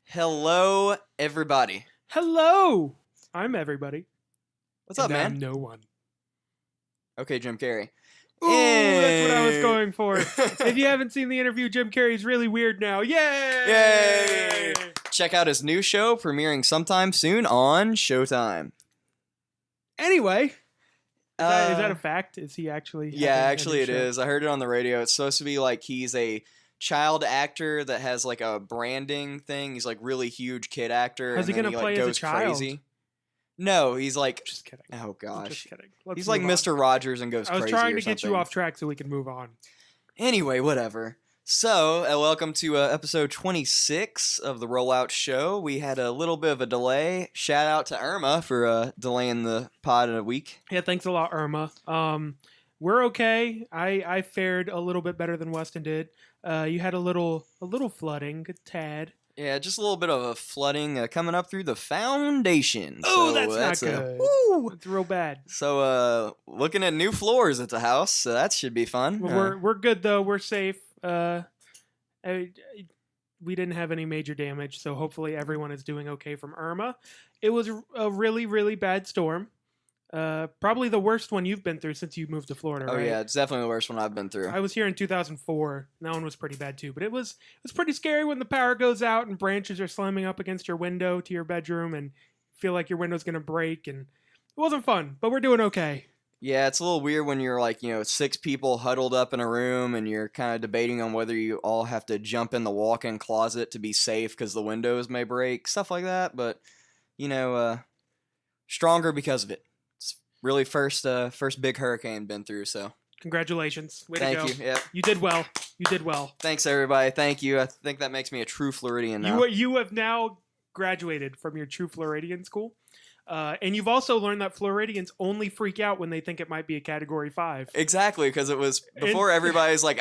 Hello, everybody. Hello! I'm everybody. What's up, And man? I'm no one. Okay, Jim Carrey. Ooh, that's what I was going for. If If you haven't seen the interview, Jim Carrey's really weird now. Yay! Yay! Check out his new show premiering sometime soon on Showtime. Anyway, is that a fact? Is he actually? Yeah, having a actually new it show? is. I heard it on the radio. It's supposed to be like he's a child actor that has like a branding thing. He's like really huge kid actor. How's he and then gonna play as a goes child? crazy. No, he's like, Just kidding. oh gosh, Just kidding. Let's he's like move on. Mr. Rogers and goes I was crazy. trying or to get you something. off track so we can move on. Anyway, whatever. So, welcome to episode 26 of the Rollout show. We had a little bit of a delay. Shout out to Irma for delaying the pod in a week. Yeah, thanks a lot, Irma. We're okay. I fared a little bit better than Weston did. You had a little flooding, a tad. Yeah, just a little bit of a flooding coming up through the foundation. Oh, So, that's not good. Woo! It's real bad. So, looking at new floors at the house, so that should be fun. Well, we're good though. We're safe. We didn't have any major damage, so hopefully everyone is doing okay from Irma. It was a really, really bad storm. Probably the worst one you've been through since you moved to Florida, Oh right? yeah, it's definitely the worst one I've been through. I was here in 2004. That one was pretty bad too, but it was pretty scary when the power goes out and branches are slamming up against your window to your bedroom and feel like your window's gonna break, and it wasn't fun, but we're doing okay. Yeah, it's a little weird when you're like, 6 people huddled up in a room and you're kind of debating on whether you all have to jump in the walk-in closet to be safe because the windows may break, stuff like that. But, stronger because of it. It's really first big hurricane been through, so. Congratulations. Way Thank to go. you. Yep. You did well. You did well. Thanks, everybody. Thank you. I think that makes me a true Floridian now. You have now graduated from your true Floridian school. And you've also learned that Floridians only freak out when they think it might be a Category 5. Exactly, because it was before everybody's like,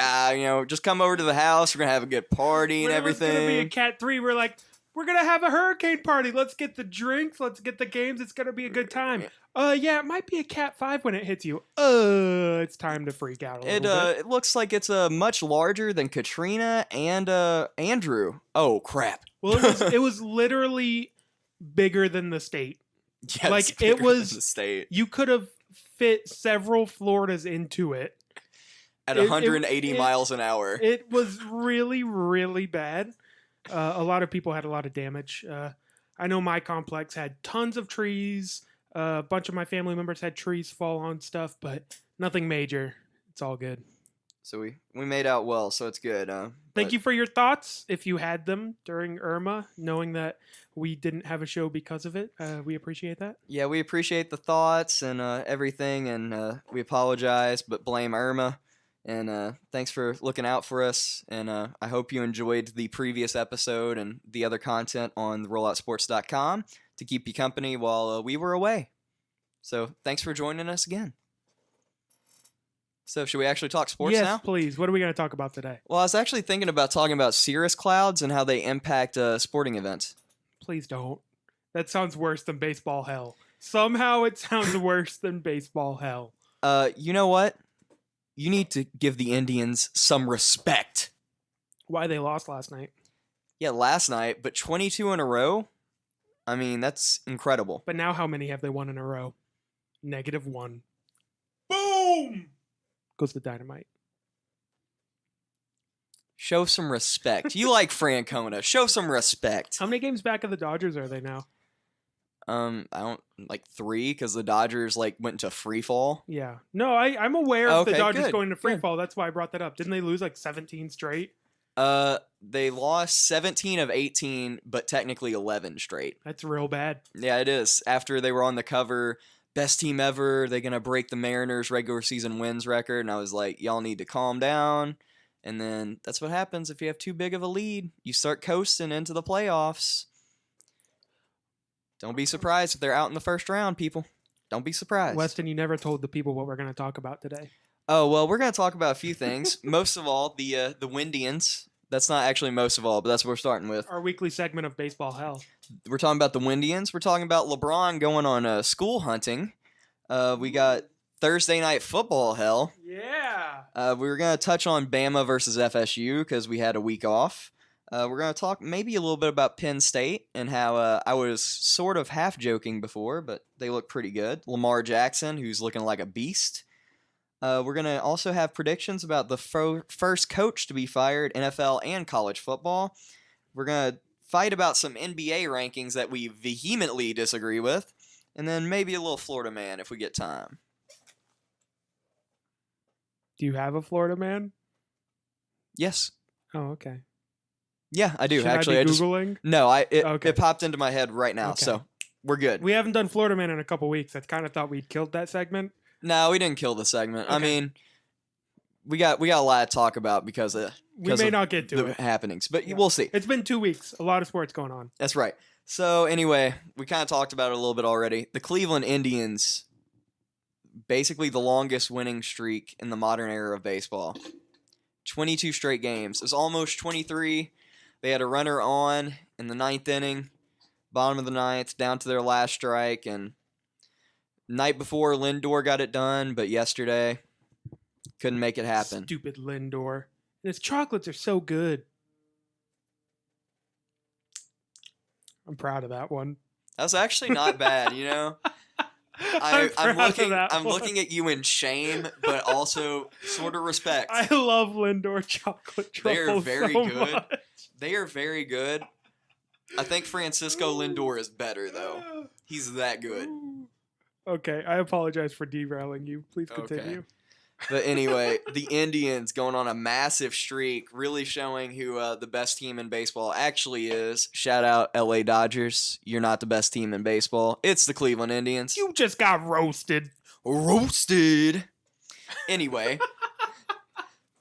just come over to the house. We're going to have a good party and everything. It's going to be a Cat 3. We're like, we're going to have a hurricane party. Let's get the drinks. Let's get the games. It's going to be a good time. Yeah, it might be a Cat 5 when it hits you. It's time to freak out a little bit. It looks like it's much larger than Katrina and Andrew. Oh, crap. Well, it was literally bigger than the state. Yeah, like it was the state you could have fit several Floridas into it at 180 miles an hour. It was really, really bad. A lot of people had a lot of damage. I know my complex had tons of trees. A bunch of my family members had trees fall on stuff, but nothing major. It's all good. So we made out well, so it's good. Thank you for your thoughts, if you had them during Irma, knowing that we didn't have a show because of it. We appreciate that. Yeah, we appreciate the thoughts and everything, and we apologize, but blame Irma. And thanks for looking out for us, and I hope you enjoyed the previous episode and the other content on rolloutsports.com to keep you company while we were away. So thanks for joining us again. So should we actually talk sports now? Yes, please. What are we going to talk about today? Well, I was actually thinking about talking about cirrus clouds and how they impact sporting events. Please don't. That sounds worse than baseball hell. Somehow it sounds worse than baseball hell. You know what? You need to give the Indians some respect. Why they lost last night. Yeah, last night, but 22 in a row? I mean, that's incredible. But now how many have they won in a row? -1. Boom! Goes the dynamite. Show some respect. You like Francona. Show some respect. How many games back of the Dodgers are they now? I don't, 3, because the Dodgers, went into free fall. Yeah. No, I'm aware of the Okay, Dodgers good, going to free good. fall. That's why I brought that up. Didn't they lose 17 straight? They lost 17 of 18, but technically 11 straight. That's real bad. Yeah, it is. After they were on the cover, best team ever, they're going to break the Mariners' regular season wins record. And I was like, y'all need to calm down. And then that's what happens if you have too big of a lead. You start coasting into the playoffs. Don't be surprised if they're out in the first round, people. Don't be surprised. Weston, you never told the people what we're going to talk about today. Oh, well, we're going to talk about a few things. Most of all, the Windians. That's not actually most of all, but that's what we're starting with. Our weekly segment of baseball hell. We're talking about the Windians. We're talking about LeBron going on school hunting. We got Thursday night football hell. Yeah. We were going to touch on Bama versus FSU because we had a week off. We're going to talk maybe a little bit about Penn State and how I was sort of half joking before, but they look pretty good. Lamar Jackson, who's looking like a beast. We're going to also have predictions about the first coach to be fired, NFL and college football. We're going to fight about some NBA rankings that we vehemently disagree with, and then maybe a little Florida man if we get time. Do you have a Florida man? Yes. Oh, okay. Yeah, I do. Should Actually, I I be just Googling? it popped into my head right now, Okay. so we're good. We haven't done Florida man in a couple weeks. I kind of thought we'd killed that segment. No, we didn't kill the segment. I Okay. mean, we got a lot to talk about because We may not get to the it. happenings, but Yeah. we'll see. It's been 2 weeks. A lot of sports going on. That's right. So anyway, we kind of talked about it a little bit already. The Cleveland Indians, basically the longest winning streak in the modern era of baseball. 22 straight games. It was almost 23. They had a runner on in the 9th inning, bottom of the 9th, down to their last strike, and night before Lindor got it done, but yesterday couldn't make it happen. Stupid Lindor. And his chocolates are so good. I'm proud of that one. That's actually not bad, you know. I'm looking at you in shame, but also sort of respect. I love Lindor chocolate They are truffles very so good. much. They are very good. I think Francisco Lindor is better though. He's that good. Okay, I apologize for derailing you. Please continue. But anyway, the Indians going on a massive streak, really showing who the best team in baseball actually is. Shout out LA Dodgers. You're not the best team in baseball. It's the Cleveland Indians. You just got roasted. Roasted. Anyway,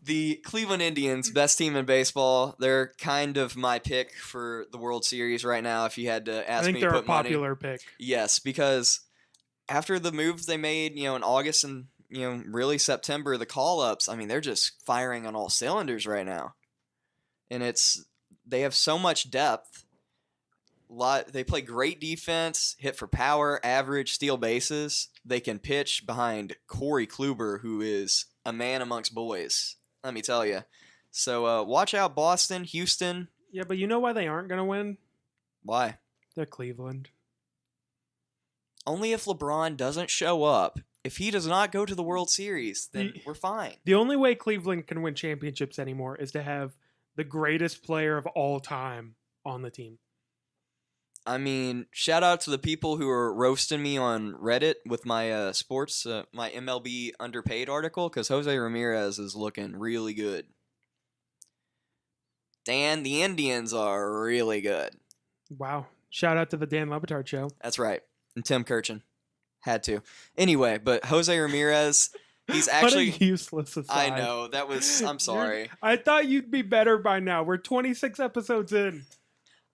the Cleveland Indians, best team in baseball. They're kind of my pick for the World Series right now if you had to I ask think me they're to a put money. popular pick. Yes, because after the moves they made, in August and really September, the call-ups, I mean, they're just firing on all cylinders right now. And they have so much depth. They play great defense, hit for power, average, steal bases. They can pitch behind Corey Kluber, who is a man amongst boys, let me tell you. So watch out, Boston, Houston. Yeah, but you know why they aren't going to win? Why? They're Cleveland. Only if LeBron doesn't show up. If he does not go to the World Series, then we're fine. The only way Cleveland can win championships anymore is to have the greatest player of all time on the team. I mean, shout out to the people who are roasting me on Reddit with my my MLB underpaid article, because Jose Ramirez is looking really good. Dan, the Indians are really good. Wow. Shout out to the Dan Lebitard show. That's right. And Tim Kirchin. Had to. Anyway, but Jose Ramirez, he's actually... What a useless aside. I know. I'm sorry. I thought you'd be better by now. We're 26 episodes in.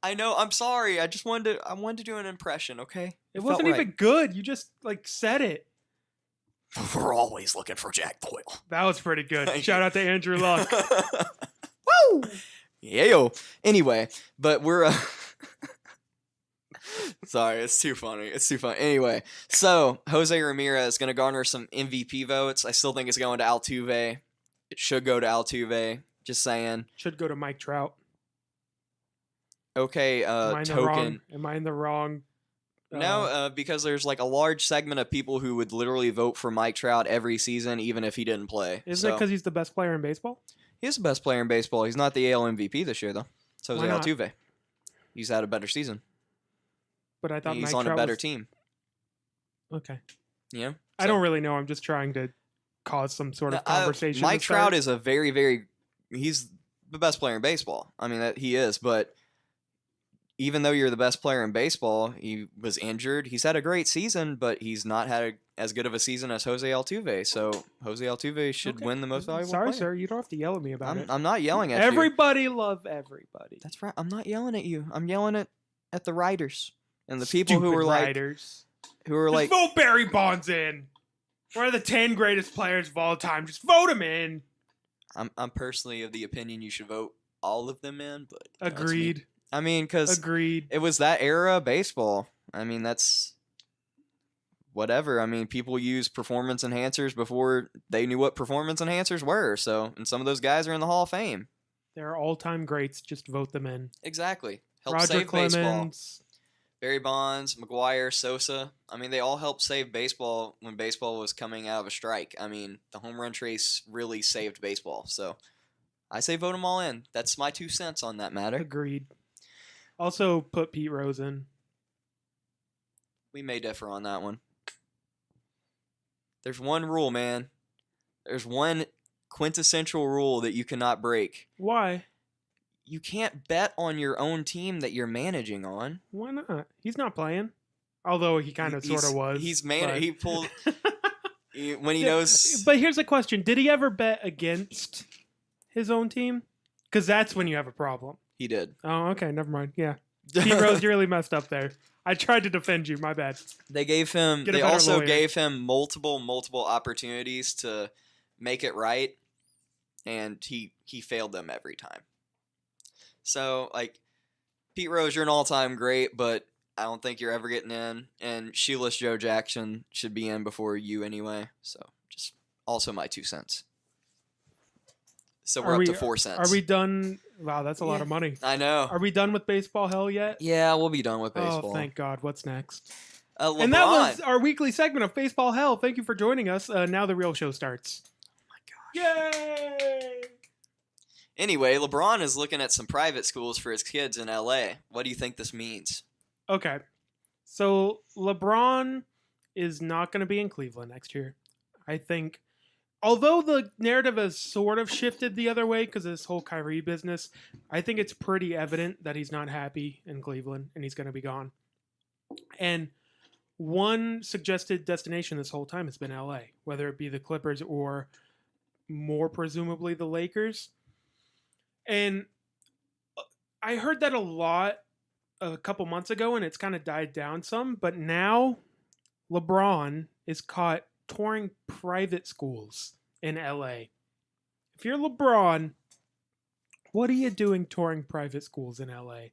I know. I'm sorry. I wanted to do an impression, okay? It wasn't even good. You just, said it. We're always looking for Jack Doyle. That was pretty good. Shout out to Andrew Luck. Woo! Yeah, yo. Anyway, but we're... Sorry, it's too funny. Anyway, so Jose Ramirez is going to garner some MVP votes. I still think it's going to Altuve. It should go to Altuve. Just saying. Should go to Mike Trout. Okay, token. Am I in the wrong? No, because there's a large segment of people who would literally vote for Mike Trout every season, even if he didn't play. Isn't it because he's the best player in baseball? He's the best player in baseball. He's not the AL MVP this year, though. So is Why not? Altuve. He's had a better season. But I thought He's Mike on Trout a better was... team. Okay. Yeah. I don't really know. I'm just trying to cause some sort of conversation. Mike Trout is a very, very... He's the best player in baseball. I mean, he is, but even though you're the best player in baseball, he was injured. He's had a great season, but he's not had as good of a season as Jose Altuve. So Jose Altuve should win the most valuable player. Sorry, sir. You don't have to yell at me about it. I'm not yelling at you. Everybody love everybody. That's right. I'm not yelling at you. I'm yelling at the writers and the people Stupid who are writers. Just vote Barry Bonds in. One of the 10 greatest players of all time. Just vote him in. I'm personally of the opinion you should vote all of them in, but Agreed. I mean, because Agreed. it was that era of baseball. I mean, that's whatever. I mean, people use performance enhancers before they knew what performance enhancers were. So, and some of those guys are in the Hall of Fame. They're all-time greats. Just vote them in. Exactly. Help Roger save baseball. Clemens. Barry Bonds, McGuire, Sosa. I mean, they all helped save baseball when baseball was coming out of a strike. I mean, the home run chase really saved baseball. So I say vote them all in. That's my 2 cents on that matter. Agreed. Also, put Pete Rose in. We may differ on that one. There's one rule, man. There's one quintessential rule that you cannot break. Why? You can't bet on your own team that you're managing on. Why not? He's not playing. Although he kind of sort of was. He pulled when he knows. But here's the question: did he ever bet against his own team? Because that's when you have a problem. He did. Oh, okay. Never mind. Yeah, Pete Rose, you really messed up there. I tried to defend you. My bad. They also gave him multiple opportunities to make it right, and he failed them every time. So, like, Pete Rose, you're an all-time great, but I don't think you're ever getting in. And Shoeless Joe Jackson should be in before you anyway. So, just also my 2 cents. So we're up to 4 cents. Are we done? Wow, that's a lot of money. I know. Are we done with baseball hell yet? Yeah, we'll be done with baseball. Oh, thank God. What's next? LeBron. And that was our weekly segment of Baseball Hell. Thank you for joining us. Now the real show starts. Oh my gosh. Yay! Anyway, LeBron is looking at some private schools for his kids in LA. What do you think this means? Okay. So LeBron is not going to be in Cleveland next year. I think, although the narrative has sort of shifted the other way because of this whole Kyrie business, I think it's pretty evident that he's not happy in Cleveland and he's going to be gone. And one suggested destination this whole time has been LA, whether it be the Clippers or more presumably the Lakers. And I heard that a lot a couple months ago, and it's kind of died down some. But now LeBron is caught touring private schools in LA. If you're LeBron, what are you doing touring private schools in LA?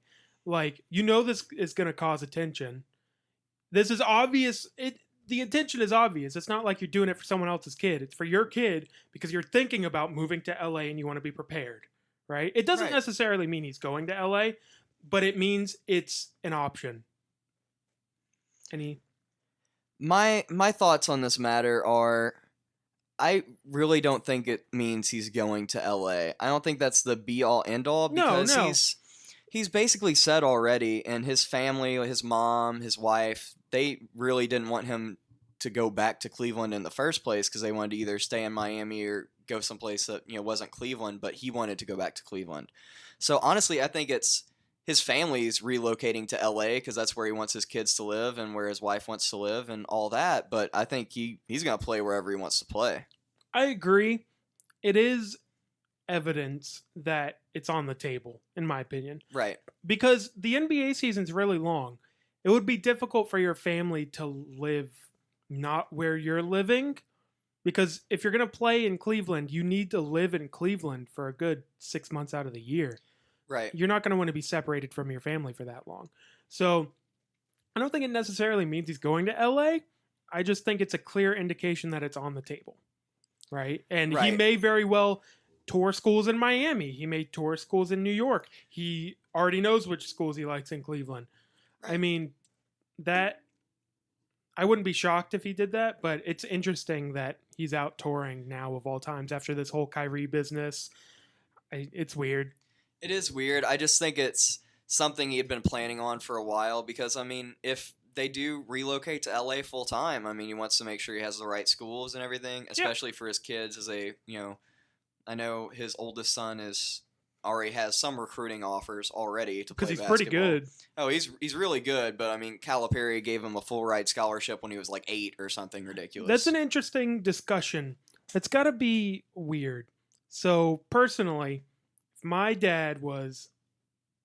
Like, you know this is going to cause attention. This is obvious. The intention is obvious. It's not like you're doing it for someone else's kid. It's for your kid because you're thinking about moving to LA and you want to be prepared. Right? It doesn't necessarily mean he's going to LA, but it means it's an option. My thoughts on this matter are, I really don't think it means he's going to LA. I don't think that's the be all end all because he's basically said already, and his family, his mom, his wife, they really didn't want him to go back to Cleveland in the first place because they wanted to either stay in Miami or go someplace that wasn't Cleveland, but he wanted to go back to Cleveland. So honestly, I think it's his family's relocating to LA because that's where he wants his kids to live and where his wife wants to live and all that. But I think he's going to play wherever he wants to play. I agree. It is evidence that it's on the table, in my opinion. Right. Because the NBA season's really long. It would be difficult for your family to live not where you're living. Because if you're going to play in Cleveland, you need to live in Cleveland for a good 6 months out of the year. Right. You're not going to want to be separated from your family for that long. So I don't think it necessarily means he's going to LA. I just think it's a clear indication that it's on the table. Right. And he may very well tour schools in Miami. He may tour schools in New York. He already knows which schools he likes in Cleveland. Right. I mean, I wouldn't be shocked if he did that, but it's interesting that he's out touring now of all times after this whole Kyrie business. It's weird. It is weird. I just think it's something he had been planning on for a while because, I mean, if they do relocate to LA full time, I mean, he wants to make sure he has the right schools and everything, especially for his kids as I know his oldest son already has some recruiting offers already to play basketball. Because he's pretty good. Oh, he's really good, but I mean, Calipari gave him a full ride scholarship when he was like 8 or something ridiculous. That's an interesting discussion. It's got to be weird. So personally, if my dad was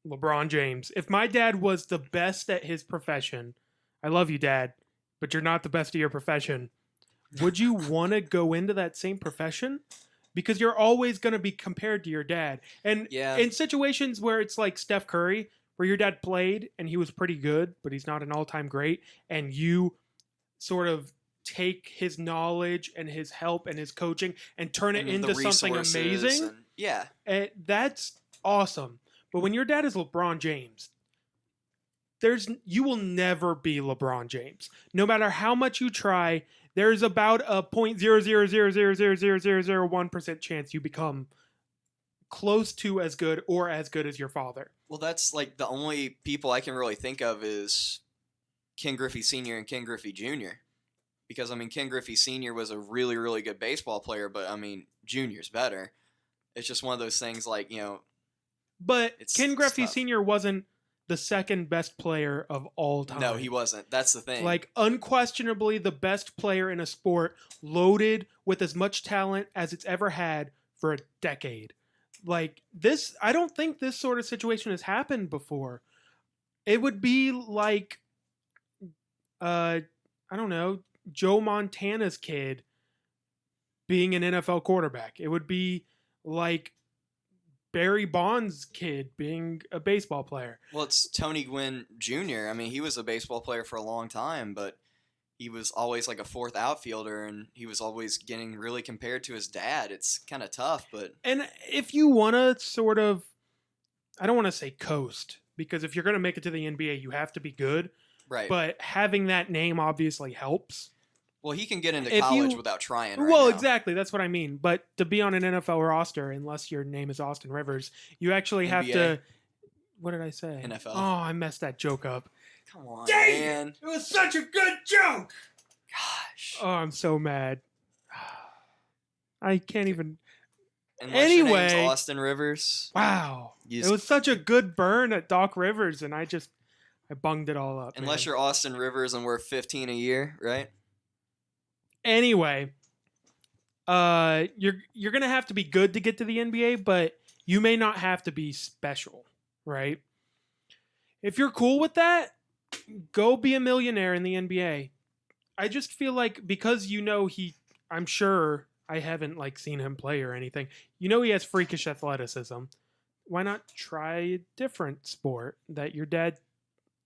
LeBron James, if my dad was the best at his profession, I love you, Dad, but you're not the best at your profession, would you want to go into that same profession? Because you're always going to be compared to your dad. And in situations where it's like Steph Curry, where your dad played and he was pretty good, but he's not an all-time great, and you sort of take his knowledge and his help and his coaching and turn it into something amazing. Yeah. That's awesome. But when your dad is LeBron James, you will never be LeBron James. No matter how much you try, there's about a 0.000000001% chance you become close to as good or as good as your father. Well, that's like the only people I can really think of is Ken Griffey Sr. and Ken Griffey Jr. Because, I mean, Ken Griffey Sr. was a really, really good baseball player, but, I mean, Jr.'s better. It's just one of those things like, But Ken Griffey tough. Sr. wasn't the second best player of all time. No, he wasn't. That's the thing. Like, unquestionably the best player in a sport, loaded with as much talent as it's ever had for a decade. Like, this, I don't think this sort of situation has happened before. It would be like, I don't know, Joe Montana's kid being an NFL quarterback. It would be like Barry Bonds' kid being a baseball player. Well, it's Tony Gwynn Jr. I mean, he was a baseball player for a long time, but he was always like a fourth outfielder, and he was always getting really compared to his dad. It's kind of tough, but... And if you want to sort of, I don't want to say coast, because if you're going to make it to the NBA, you have to be good. Right. But having that name obviously helps. Well, he can get into college without trying right Well, now. exactly. That's what I mean. But to be on an NFL roster, unless your name is Austin Rivers, you actually have NBA. to... What did I say? NFL. Oh, I messed that joke up. Come on, Dang man. It was such a good joke! Gosh. Oh, I'm so mad. I can't even... Unless your name's Anyway. Austin Rivers. Wow. You It just- was such a good burn at Doc Rivers, and I bunged it all up. Unless man. you're Austin Rivers and worth $15 a year, right? Anyway, you're gonna have to be good to get to the NBA, but you may not have to be special, right? If you're cool with that, go be a millionaire in the NBA. I just feel like because I'm sure I haven't like seen him play or anything. He has freakish athleticism. Why not try a different sport that your dad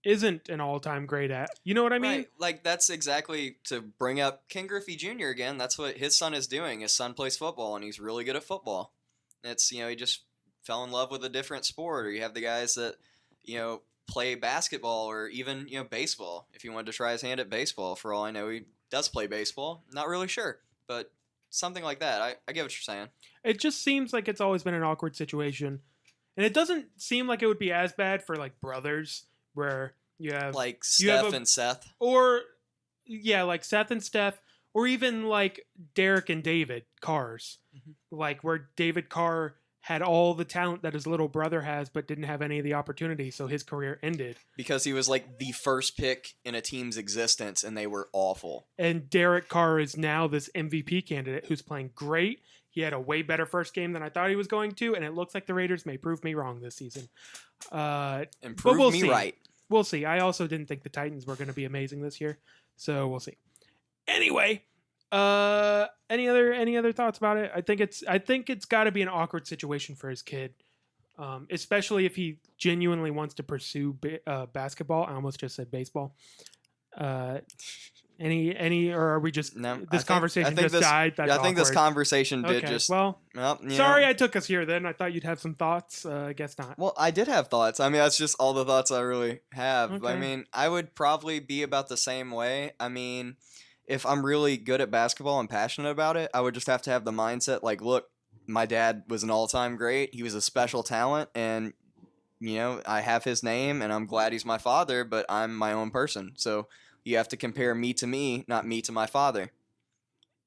isn't an all-time great at? You know what I mean? Right. Like, that's exactly, to bring up Ken Griffey Jr. again, that's what his son is doing. His son plays football, and he's really good at football. It's, he just fell in love with a different sport. Or you have the guys that, play basketball or even, baseball. If he wanted to try his hand at baseball, for all I know, he does play baseball. Not really sure, but something like that. I get what you're saying. It just seems like it's always been an awkward situation. And it doesn't seem like it would be as bad for, like, brothers, where you have... Like Steph and Seth. Or, yeah, like Seth and Steph, or even, like, Derek and David Carrs. Mm-hmm. Like, where David Carr had all the talent that his little brother has, but didn't have any of the opportunity, so his career ended. Because he was, like, the first pick in a team's existence, and they were awful. And Derek Carr is now this MVP candidate who's playing great. He had a way better first game than I thought he was going to, and it looks like the Raiders may prove me wrong this season. And but prove we'll me see. right. We'll see. I also didn't think the Titans were going to be amazing this year, so we'll see. Anyway, any other thoughts about it? I think it's got to be an awkward situation for his kid, especially if he genuinely wants to pursue basketball. I almost just said baseball. Any, or are we just this conversation died? That's I think this awkward. conversation did Okay, just. well, you sorry know. I took us here. Then I thought you'd have some thoughts. I guess not. Well, I did have thoughts. I mean, that's just all the thoughts I really have. Okay. I mean, I would probably be about the same way. I mean, if I'm really good at basketball and passionate about it, I would just have to have the mindset like, look, my dad was an all-time great. He was a special talent, and I have his name, and I'm glad he's my father, but I'm my own person. So you have to compare me to me, not me to my father.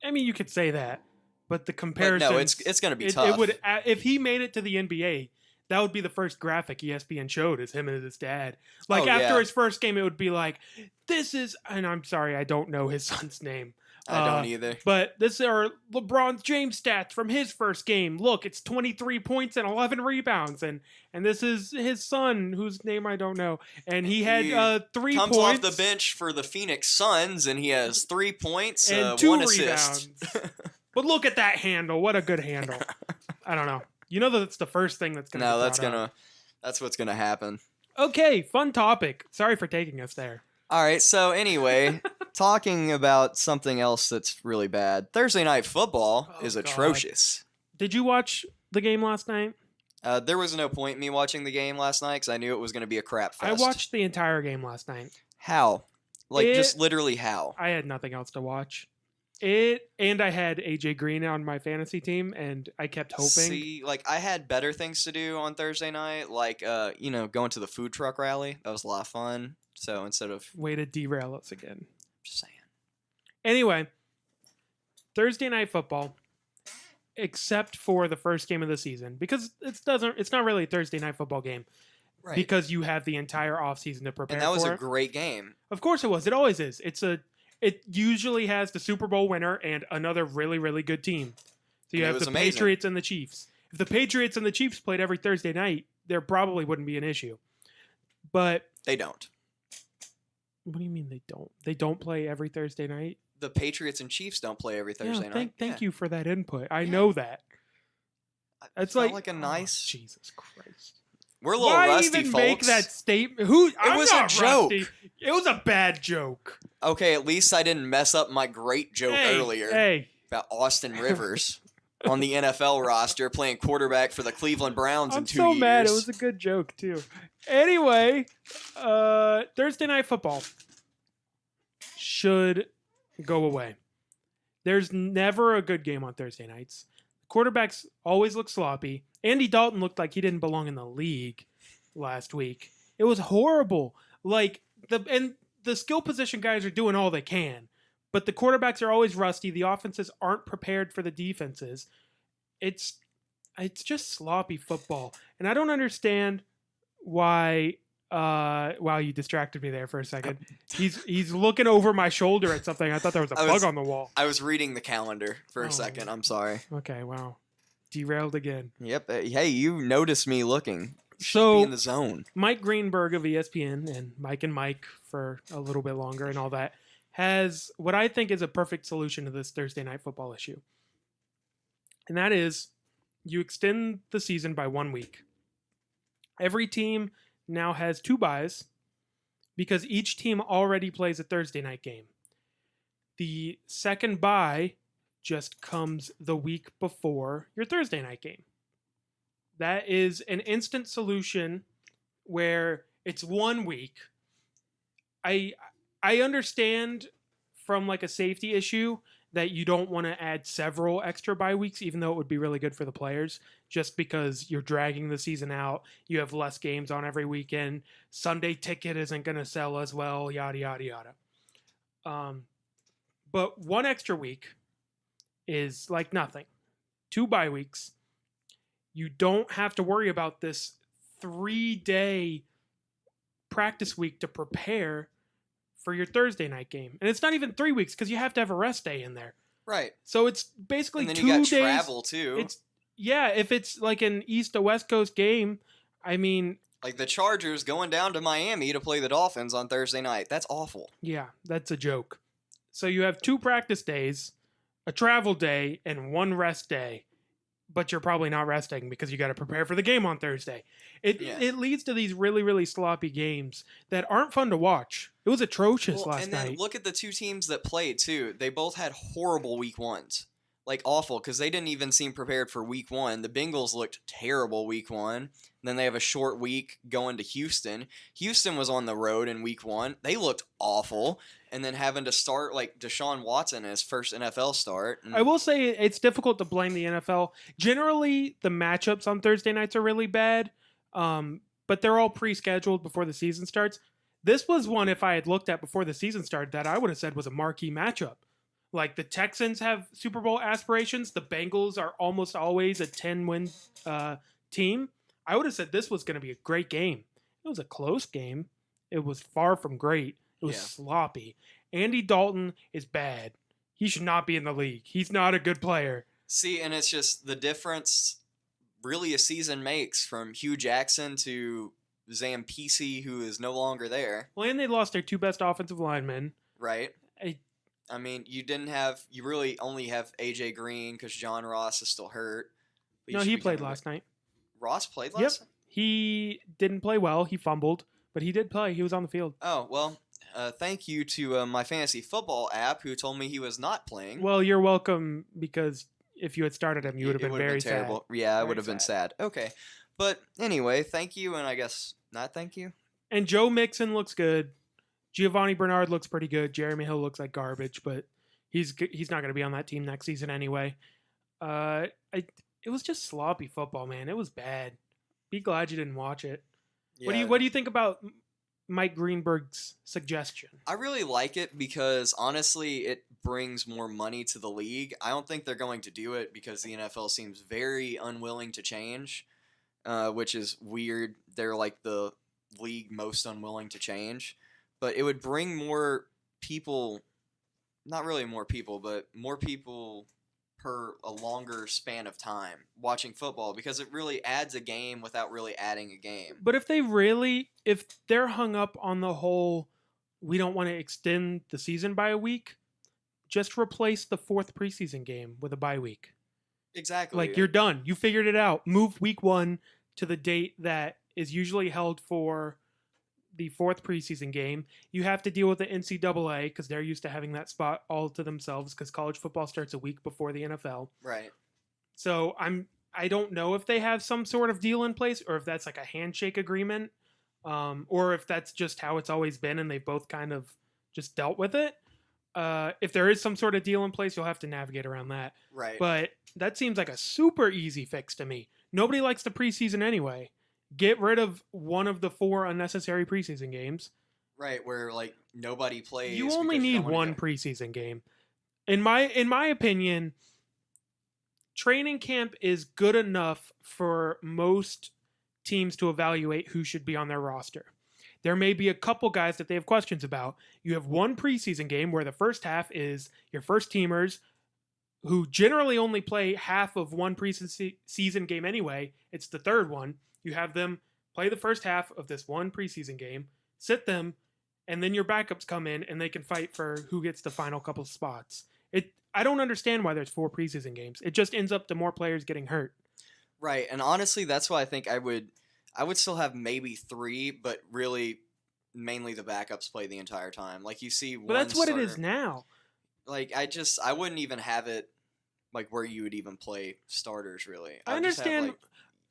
I mean, you could say that, but the comparison. But no, it's going to be tough. It would, if he made it to the NBA, that would be the first graphic ESPN showed, is him and his dad. Like, after his first game, it would be like, this is, and I'm sorry, I don't know his son's name. I don't either. But this are LeBron James stats from his first game. Look, it's 23 points and 11 rebounds. And this is his son, whose name I don't know. And he had 3 points. Comes off the bench for the Phoenix Suns, and he has 3 points and 2 1 rebounds. assist. But look at that handle. What a good handle. I don't know. That's the first thing that's going to that's what's going to happen. Okay, fun topic. Sorry for taking us there. All right, so anyway, talking about something else that's really bad. Thursday Night Football is God. atrocious. Did you watch the game last night? There was no point in me watching the game last night because I knew it was going to be a crap fest. I watched the entire game last night. How? Like, It- just literally how? I had nothing else to watch. And I had AJ Green on my fantasy team, and I kept hoping. See, like, I had better things to do on Thursday night, like, going to the food truck rally. That was a lot of fun. So instead of Way to derail us again. just saying, Anyway, Thursday night football, except for the first game of the season, because it's not really a Thursday night football game right? because you have the entire offseason to prepare And that was for a it. great game. Of course it was. It always is. It usually has the Super Bowl winner and another really, really good team. So you And it have was the amazing. Patriots and the Chiefs. If the Patriots and the Chiefs played every Thursday night, there probably wouldn't be an issue. But They don't. what do you mean they don't? They don't play every Thursday night? The Patriots and Chiefs don't play every Thursday Yeah, night. thank you for that input. I know that. It's Felt like, like a oh, nice. Jesus Christ. We're a little Why rusty, even folks. make that statement? Who? I'm was a not joke. rusty. It was a bad joke. Okay, at least I didn't mess up my great joke earlier Hey, about Austin Rivers on the NFL roster playing quarterback for the Cleveland Browns in I'm 2 so years. mad. It was a good joke too. Anyway, Thursday night football should go away. There's never a good game on Thursday nights. Quarterbacks always look sloppy. Andy Dalton looked like he didn't belong in the league last week. It was horrible. Like the skill position guys are doing all they can, but the quarterbacks are always rusty. The offenses aren't prepared for the defenses. It's just sloppy football, and I don't understand why. Wow, you distracted me there for a second. He's looking over my shoulder at something. I thought there was a bug on the wall. I was reading the calendar for Oh. a second. I'm sorry. Okay, wow, derailed again. Yep. Hey, you noticed me looking. Be So in the zone. Mike Greenberg of ESPN and Mike for a little bit longer and all that has what I think is a perfect solution to this Thursday night football issue. And that is you extend the season by 1 week. Every team now has 2 byes because each team already plays a Thursday night game. The second bye just comes the week before your Thursday night game. That is an instant solution where it's 1 week. I understand from like a safety issue that you don't want to add several extra bye weeks, even though it would be really good for the players, just because you're dragging the season out. You have less games on every weekend. Sunday ticket isn't going to sell as well, yada, yada, yada. But 1 extra week is like nothing. 2 bye weeks. You don't have to worry about this 3-day practice week to prepare for your Thursday night game. And it's not even 3 weeks because you have to have a rest day in there. Right. So it's basically And then 2 you got days. travel too. If it's like an East to West Coast game, I mean, Like the Chargers going down to Miami to play the Dolphins on Thursday night. That's awful. yeah, that's a joke. So you have 2 practice days, a travel day, and 1 rest day. But you're probably not resting because you got to prepare for the game on Thursday. It leads to these really, really sloppy games that aren't fun to watch. It was atrocious last and then night. look at the 2 teams that played too. They both had horrible week 1s. Like awful because they didn't even seem prepared for week 1. The Bengals looked terrible week 1. Then they have a short week going to Houston. Houston was on the road in week 1. They looked awful. And then having to start like Deshaun Watson his first NFL start. I will say it's difficult to blame the NFL. Generally, the matchups on Thursday nights are really bad, but they're all pre-scheduled before the season starts. This was one, if I had looked at before the season started, that I would have said was a marquee matchup. Like the Texans have Super Bowl aspirations. The Bengals are almost always a 10-win team. I would have said this was going to be a great game. It was a close game. It was far from great. It was sloppy. Andy Dalton is bad. He should not be in the league. He's not a good player. See, and it's just the difference really a season makes from Hugh Jackson to Zampisi, who is no longer there. Well, and they lost their 2 best offensive linemen. Right. I mean, you really only have AJ Green because John Ross is still hurt. No, he played last night. Ross played last night? He didn't play well. He fumbled, but he did play. He was on the field. Oh, well, thank you to my fantasy football app who told me he was not playing. Well, you're welcome because if you had started him, you would have been would've very terrible. sad. Yeah, it Very would have been sad. Okay. But anyway, thank you, and I guess not thank you. And Joe Mixon looks good. Giovanni Bernard looks pretty good. Jeremy Hill looks like garbage, but he's not going to be on that team next season anyway. It was just sloppy football, man. It was bad. Be glad you didn't watch it. Yeah. What do you think about Mike Greenberg's suggestion? I really like it because honestly, it brings more money to the league. I don't think they're going to do it because the NFL seems very unwilling to change, which is weird. They're like the league most unwilling to change. But it would bring more people, not really more people, but more people per a longer span of time watching football because it really adds a game without really adding a game. But if they're hung up on the whole, we don't want to extend the season by a week, just replace the 4th preseason game with a bye week. Exactly. Like, you're done. You figured it out. Move week 1 to the date that is usually held for the 4th preseason game. You have to deal with the NCAA because they're used to having that spot all to themselves because college football starts a week before the NFL. Right. So I don't know if they have some sort of deal in place or if that's like a handshake agreement, or if that's just how it's always been and they've both kind of just dealt with it. If there is some sort of deal in place, you'll have to navigate around that. Right. But that seems like a super easy fix to me. Nobody likes the preseason anyway. Get rid of one of the 4 unnecessary preseason games. Right, where like nobody plays. You only need one preseason game. In my opinion, training camp is good enough for most teams to evaluate who should be on their roster. There may be a couple guys that they have questions about. You have one preseason game where the first half is your first teamers who generally only play half of one preseason game anyway. It's the third one. You have them play the first half of this one preseason game, sit them, and then your backups come in and they can fight for who gets the final couple spots. I don't understand why there's 4 preseason games. It just ends up to more players getting hurt. Right, and honestly, that's why I think I would still have maybe 3, but really mainly the backups play the entire time. Like you see, but that's what it is now. Like I wouldn't even have it like where you would even play starters really. I understand. Have,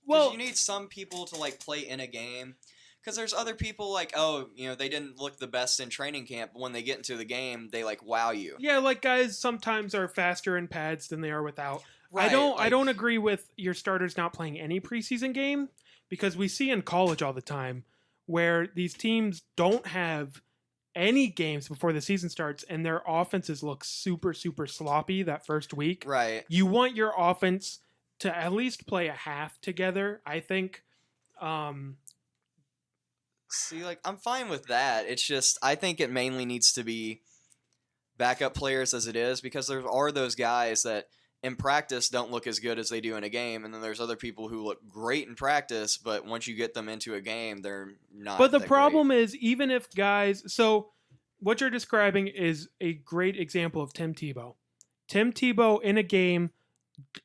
well, you need some people to like play in a game. Because there's other people like, oh, they didn't look the best in training camp, but when they get into the game, they like wow you. Yeah, like guys sometimes are faster in pads than they are without. Right, I don't agree with your starters not playing any preseason game because we see in college all the time where these teams don't have any games before the season starts and their offenses look super, super sloppy that first week. Right. You want your offense to at least play a half together, I think. See, like, I'm fine with that. It's just, I think it mainly needs to be backup players as it is, because there are those guys that in practice don't look as good as they do in a game, and then there's other people who look great in practice, but once you get them into a game, they're not. But the problem is, even if guys, so what you're describing is a great example of Tim Tebow. Tim Tebow in a game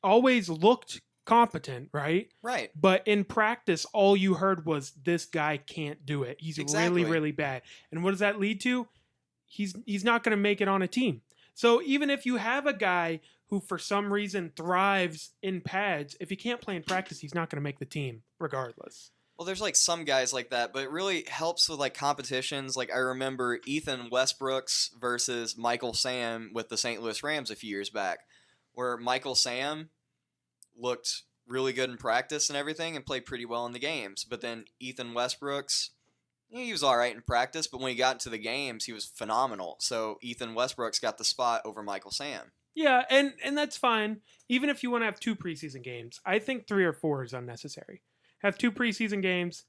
always looked competent, right? Right. But in practice, all you heard was this guy can't do it. He's Exactly. really, really bad. And what does that lead to? He's not going to make it on a team. So even if you have a guy who for some reason thrives in pads, if he can't play in practice, he's not going to make the team regardless. Well, there's like some guys like that, but it really helps with like competitions. Like I remember Ethan Westbrook's versus Michael Sam with the St. Louis Rams a few years back, where Michael Sam looked really good in practice and everything and played pretty well in the games. But then Ethan Westbrook's, he was all right in practice, but when he got into the games, he was phenomenal. So Ethan Westbrook's got the spot over Michael Sam. Yeah, and that's fine. Even if you want to have 2 preseason games, I think 3 or 4 is unnecessary. Have 2 preseason games.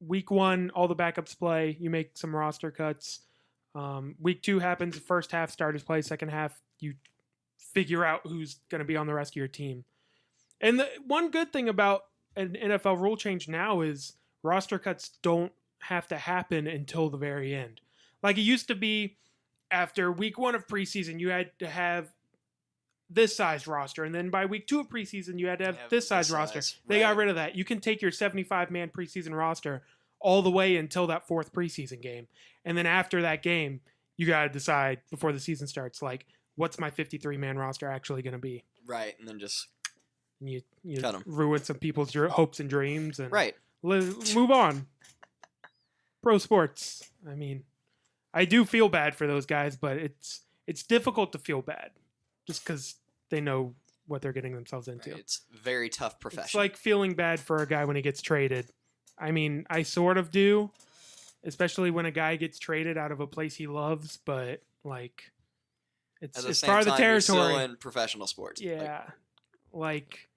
Week 1, all the backups play. You make some roster cuts. Week 2 happens. First half, starters play. Second half, you figure out who's going to be on the rest of your team. And the one good thing about an NFL rule change now is roster cuts don't have to happen until the very end. Like it used to be after week 1 of preseason, you had to have this size roster. And then by week 2 of preseason, you had to have this size roster. They got rid of that. You can take your 75-man preseason roster all the way until that 4th preseason game. And then after that game, you got to decide before the season starts, like, what's my 53-man roster actually going to be? Right, and then just and you Cut 'em. ruin some people's hopes and dreams, and Right. move on. Pro sports. I mean, I do feel bad for those guys, but it's difficult to feel bad just because they know what they're getting themselves into. Right. It's a very tough profession. It's like feeling bad for a guy when he gets traded. I mean, I sort of do, especially when a guy gets traded out of a place he loves, but like it's part of the territory. You're still in professional sports. Yeah. Like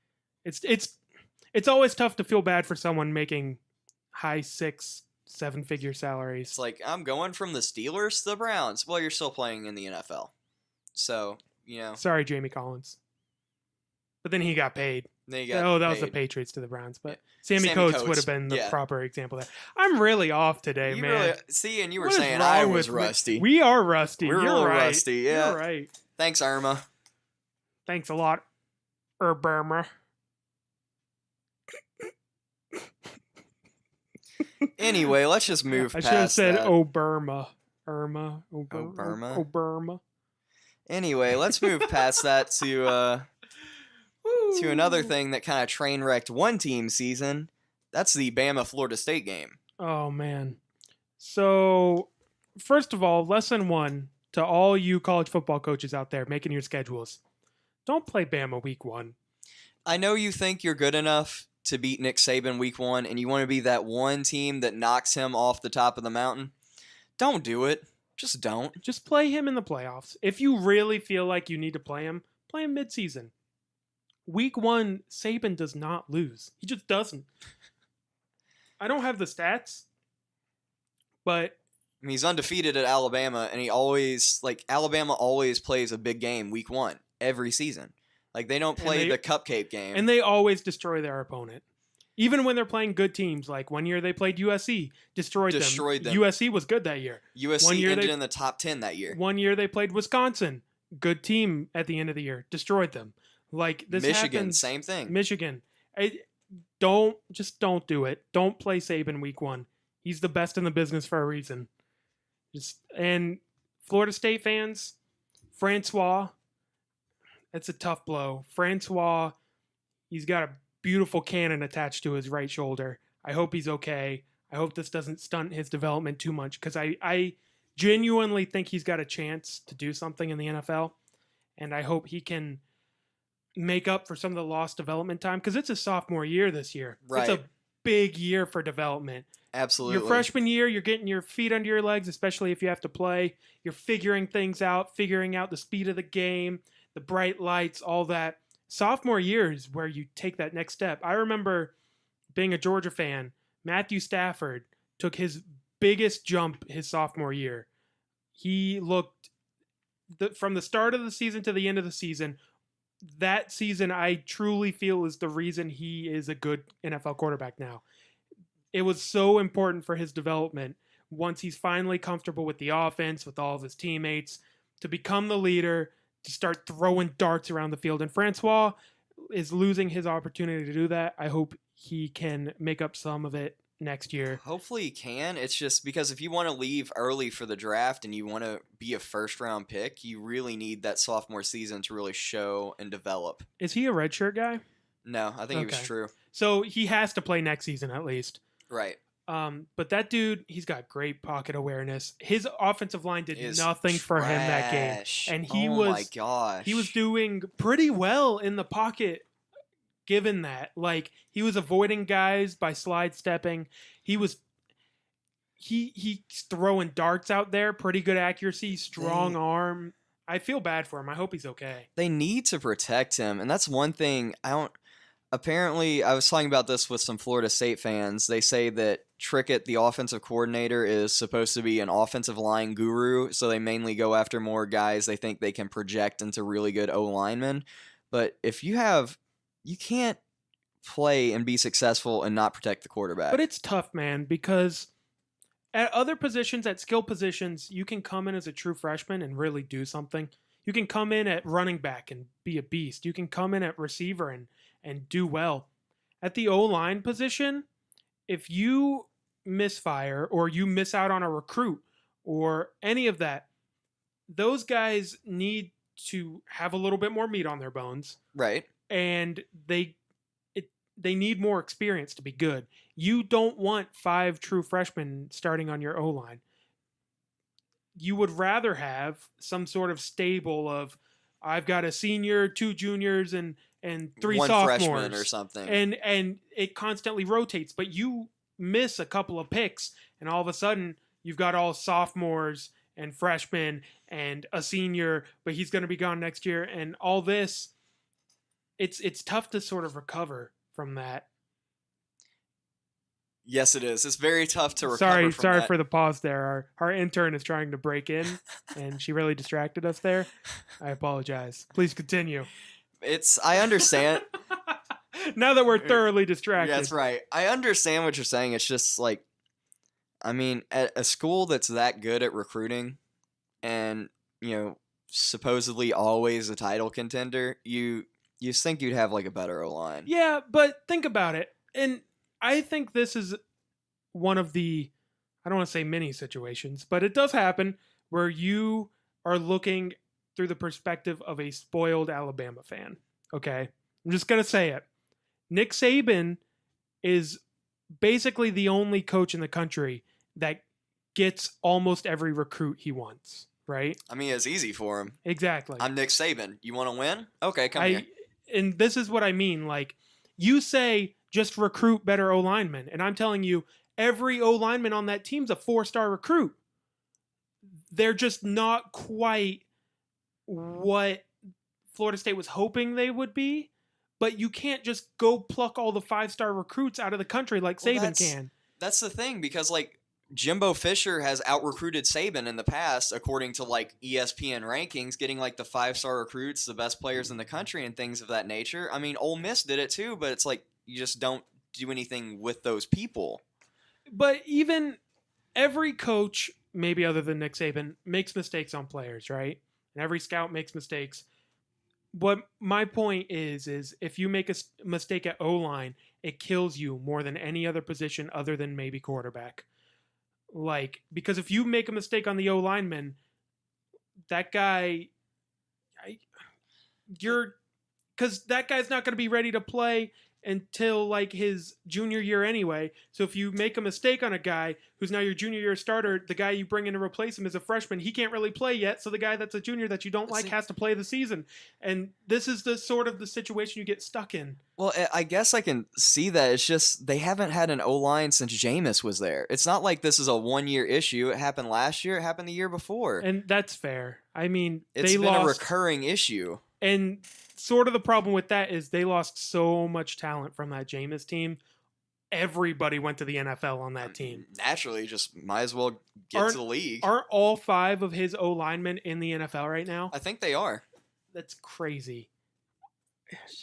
it's always tough to feel bad for someone making high 6-7 figure salaries. It's like, I'm going from the Steelers to the Browns. Well, you're still playing in the NFL. So, Sorry, Jamie Collins. But then he got paid. That was the Patriots to the Browns. But Sammy Coates would have been the proper example of that. I'm really off today, man. And you were saying I was rusty. We are rusty. We're a little rusty, yeah. You're right. Thanks, Irma. Thanks a lot, Irma. Anyway, let's just move past that. I should have said Oberma. Oberma. Anyway, let's move past that to another thing that kind of train wrecked one team season. That's the Bama-Florida State game. Oh, man. So, first of all, lesson 1 to all you college football coaches out there making your schedules. Don't play Bama week 1. I know you think you're good enough to beat Nick Saban week 1, and you want to be that one team that knocks him off the top of the mountain. Don't do it. Just don't. Just play him in the playoffs. If you really feel like you need to play him midseason. Week 1, Saban does not lose. He just doesn't. I don't have the stats, but he's undefeated at Alabama, and Alabama always plays a big game week 1 every season. Like, they don't play the cupcake game. And they always destroy their opponent. Even when they're playing good teams. Like, one year they played USC, destroyed them. USC was good that year. USC ended in the top 10 that year. One year they played Wisconsin. Good team at the end of the year. Destroyed them. Like, this Michigan, happens. Same thing. Michigan. Don't do it. Don't play Saban week 1. He's the best in the business for a reason. And Florida State fans, Francois, that's a tough blow. Francois, he's got a beautiful cannon attached to his right shoulder. I hope he's okay. I hope this doesn't stunt his development too much because I genuinely think he's got a chance to do something in the NFL, and I hope he can make up for some of the lost development time because it's a sophomore year this year. Right. It's a big year for development. Absolutely. Your freshman year, you're getting your feet under your legs, especially if you have to play. You're figuring things out, figuring out the speed of the game, the bright lights, all that. Sophomore year is where you take that next step. I remember being a Georgia fan. Matthew Stafford took his biggest jump his sophomore year. He looked, from the start of the season to the end of the season, that season I truly feel is the reason he is a good NFL quarterback now. It was so important for his development once he's finally comfortable with the offense, with all of his teammates, to become the leader, to start throwing darts around the field. And Francois is losing his opportunity to do that. I hope he can make up some of it next year. Hopefully he can. It's just because if you want to leave early for the draft and you want to be a first-round pick, you really need that sophomore season to really show and develop. Is he a redshirt guy? No, I think he was true. So he has to play next season at least. Right. But that dude, he's got great pocket awareness. His offensive line did nothing for him that game, and he was doing pretty well in the pocket. Given that, like, he was avoiding guys by slide stepping, he's throwing darts out there, pretty good accuracy, strong arm. I feel bad for him. I hope he's okay. They need to protect him, and that's one thing Apparently, I was talking about this with some Florida State fans. They say that Trickett, the offensive coordinator, is supposed to be an offensive line guru, so they mainly go after more guys they think they can project into really good O-linemen. But if you can't play and be successful and not protect the quarterback. But it's tough, man, because at other positions, at skill positions, you can come in as a true freshman and really do something. You can come in at running back and be a beast. You can come in at receiver and do well. At the O-line position, if you misfire or you miss out on a recruit or any of that, those guys need to have a little bit more meat on their bones. Right. and they need more experience to be good. You don't want 5 true freshmen starting on your O-line. You would rather have some sort of stable of, I've got a senior, 2 juniors, and 3 One sophomores, freshman or something. and it constantly rotates. But you miss a couple of picks, and all of a sudden you've got all sophomores and freshmen and a senior, but he's going to be gone next year, and all this. It's tough to sort of recover from that. Yes, it is. It's very tough to recover Sorry from that. for the pause there. Our intern is trying to break in, and she really distracted us there. I apologize. Please continue. I understand. Now that we're thoroughly distracted. That's right. I understand what you're saying. It's just like, I mean, at a school that's that good at recruiting and, supposedly always a title contender, you think you'd have like a better O-line. Yeah, but think about it. And I think this is one of the, I don't want to say many situations, but it does happen where you are looking through the perspective of a spoiled Alabama fan. Okay? I'm just going to say it. Nick Saban is basically the only coach in the country that gets almost every recruit he wants, right? I mean, it's easy for him. Exactly. I'm Nick Saban. You want to win? Okay, come here. And this is what I mean. Like, you say just recruit better O-linemen, and I'm telling you, every O-lineman on that team's a 4-star recruit. They're just not quite what Florida State was hoping they would be, but you can't just go pluck all the 5-star recruits out of the country like Saban can. That's the thing, because like Jimbo Fisher has out-recruited Saban in the past, according to like ESPN rankings, getting like the 5-star recruits, the best players in the country, and things of that nature. I mean, Ole Miss did it too, but it's like you just don't do anything with those people. But even every coach, maybe other than Nick Saban, makes mistakes on players, right? And every scout makes mistakes. What my point is if you make a mistake at O-line, it kills you more than any other position other than maybe quarterback. Like, because if you make a mistake on the O-lineman, that guy, because that guy's not going to be ready to play until like his junior year anyway. So if you make a mistake on a guy who's now your junior year starter, the guy you bring in to replace him is a freshman. He can't really play yet. So the guy that's a junior that you don't like has to play the season. And this is the sort of the situation you get stuck in. Well, I guess I can see that. It's just they haven't had an O-line since Jameis was there. It's not like this is a one-year issue. It happened last year. It happened the year before. And that's fair. I mean, it's been a recurring issue. And sort of the problem with that is they lost so much talent from that Jameis team. Everybody went to the NFL on that team. Naturally, just might as well get to the league. Aren't all 5 of his O-linemen in the NFL right now? I think they are. That's crazy.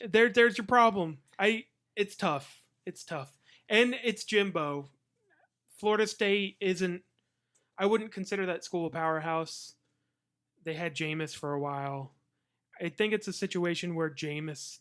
There's your problem. It's tough. It's tough. And it's Jimbo. Florida State isn't, I wouldn't consider that school a powerhouse. They had Jameis for a while. I think it's a situation where Jameis,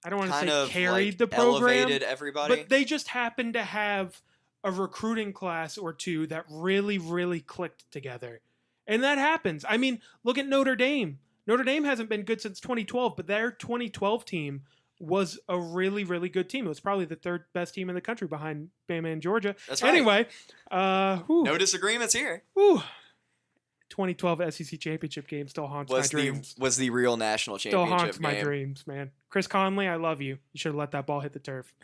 I don't want to say carried the program, elevated everybody, but they just happened to have a recruiting class or two that really, really clicked together. And that happens. I mean, look at Notre Dame. Notre Dame hasn't been good since 2012, but their 2012 team was a really, really good team. It was probably the 3rd best team in the country behind Bama and Georgia. That's right. Anyway, no disagreements here. 2012 SEC championship game still haunts my dreams. Was the real national championship still haunts game. My dreams, man. Chris Conley, I love you. You should have let that ball hit the turf.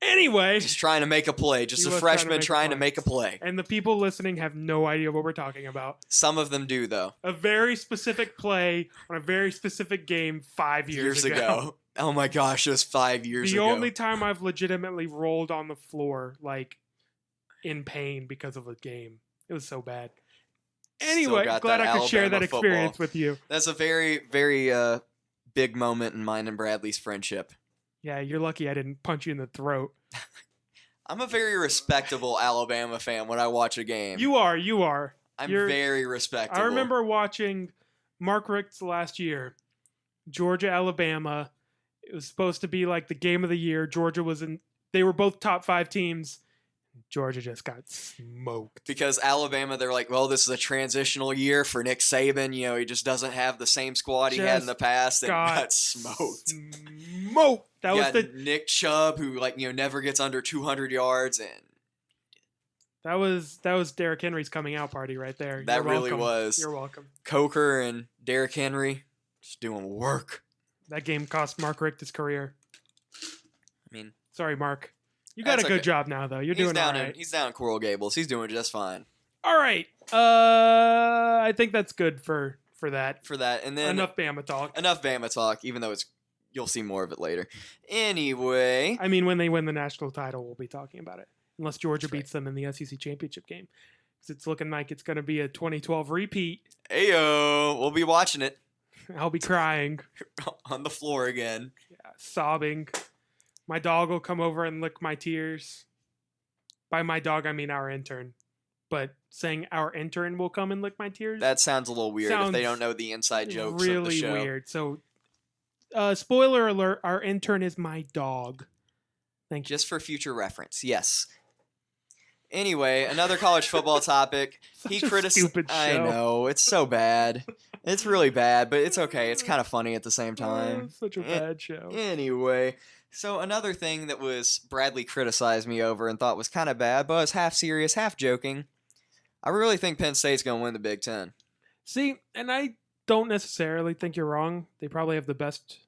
Anyway. Just trying to make a play. Just a freshman trying to make a play. And the people listening have no idea what we're talking about. Some of them do, though. A very specific play on a very specific game 5 years ago. Oh my gosh, it was 5 years ago. The only time I've legitimately rolled on the floor, like, in pain because of a game. It was so bad. Anyway, glad I could share that experience with you. That's a very, very big moment in mine and Bradley's friendship. Yeah, you're lucky I didn't punch you in the throat. I'm a very respectable Alabama fan when I watch a game. You are. You're very respectable. I remember watching Mark Richt's last year, Georgia, Alabama. It was supposed to be like the game of the year. Georgia was in. They were both top 5 teams. Georgia just got smoked. Because Alabama, they're like, well, this is a transitional year for Nick Saban. You know, he just doesn't have the same squad he had in the past, and got smoked. Smoked. That was the Nick Chubb, who never gets under 200 yards, and that was Derrick Henry's coming out party right there. That really was. You're welcome. Coker and Derrick Henry just doing work. That game cost Mark Richt his career. I mean, sorry, Mark. You got a good job now, though. You're doing all right. He's down in Coral Gables. He's doing just fine. All right. I think that's good for that. For that, and then enough Bama talk. Enough Bama talk. Even though you'll see more of it later. Anyway, I mean, when they win the national title, we'll be talking about it. Unless Georgia beats them in the SEC championship game, because it's looking like it's going to be a 2012 repeat. Ayo, we'll be watching it. I'll be crying on the floor again. Yeah, sobbing. My dog will come over and lick my tears. By my dog, I mean our intern. But saying our intern will come and lick my tears, that sounds a little weird if they don't know the inside jokes of the show. Really weird. So, spoiler alert: our intern is my dog. Thank you. Just for future reference, yes. Anyway, another college football topic. He criticized. I know, it's so bad. It's really bad, but it's okay. It's kind of funny at the same time. Such a bad show. Anyway, so another thing that was Bradley criticized me over and thought was kind of bad, but I was half serious, half joking. I really think Penn State's going to win the Big Ten. See, and I don't necessarily think you're wrong. They probably have the best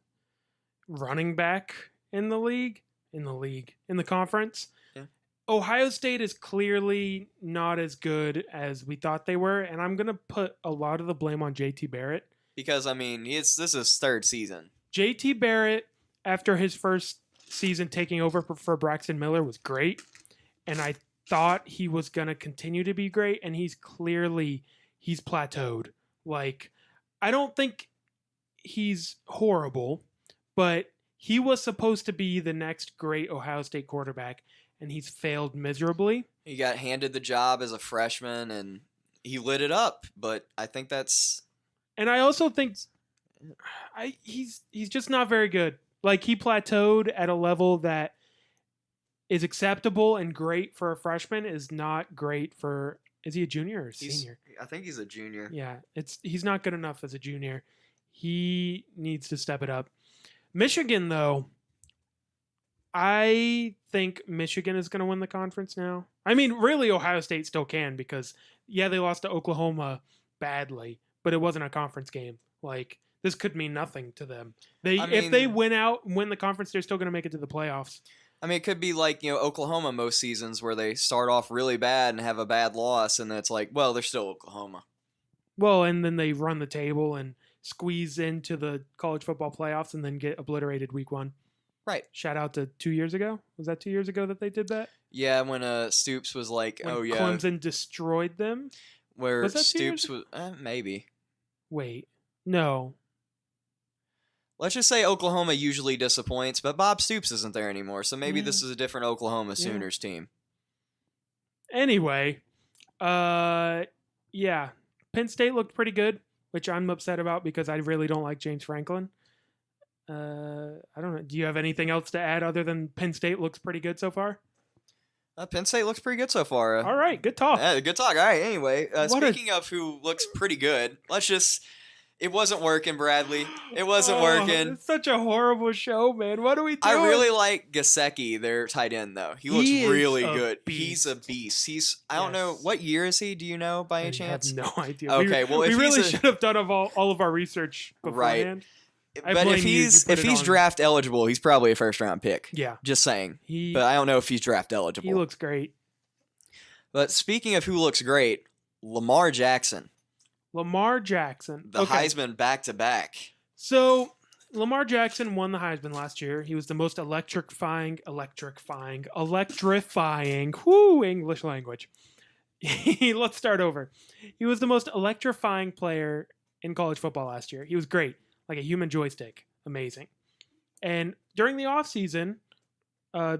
running back in the conference. Yeah. Ohio State is clearly not as good as we thought they were, and I'm going to put a lot of the blame on JT Barrett. Because, I mean, this is his third season. JT Barrett, after his first season taking over for Braxton Miller, was great, and I thought he was going to continue to be great, and he's plateaued. Like, I don't think he's horrible, but he was supposed to be the next great Ohio State quarterback, and he's failed miserably. He got handed the job as a freshman, and he lit it up, but I think that's... And I also think he's just not very good. Like, he plateaued at a level that is acceptable and great for a freshman, is not great for... Is he a junior or a senior? I think he's a junior. Yeah, he's not good enough as a junior. He needs to step it up. Michigan, though, I think Michigan is going to win the conference now. I mean, really, Ohio State still can because, yeah, they lost to Oklahoma badly, but it wasn't a conference game. Like, this could mean nothing to them. If they win the conference, they're still going to make it to the playoffs. I mean, it could be like, Oklahoma most seasons where they start off really bad and have a bad loss, and then it's like, well, they're still Oklahoma. Well, and then they run the table and squeeze into the college football playoffs and then get obliterated week 1. Right. Shout out to 2 years ago. Was that 2 years ago that they did that? Yeah, when Stoops was like, when oh, yeah. Clemson destroyed them? Where was that Stoops was... maybe. Wait. No. Let's just say Oklahoma usually disappoints, but Bob Stoops isn't there anymore, so maybe this is a different Oklahoma Sooners team. Anyway, yeah. Penn State looked pretty good, which I'm upset about because I really don't like James Franklin. I don't know. Do you have anything else to add other than Penn State looks pretty good so far? Penn State looks pretty good so far. All right, good talk. Good talk. All right, anyway, speaking of who looks pretty good, it wasn't working, Bradley. It wasn't working. It's such a horrible show, man. What are we doing? I really like Gesicki, their tight end, though. He looks really good. He's a beast. I don't know. What year is he? Do you know by any chance? I have no idea. Okay, well, we really should have done all of our research beforehand. Right. But if he's draft eligible, he's probably a first round pick. Yeah. Just saying. But I don't know if he's draft eligible. He looks great. But speaking of who looks great, Lamar Jackson. The Heisman back-to-back. So, Lamar Jackson won the Heisman last year. He was the most electrifying, English language. Let's start over. He was the most electrifying player in college football last year. He was great, like a human joystick. Amazing. And during the offseason,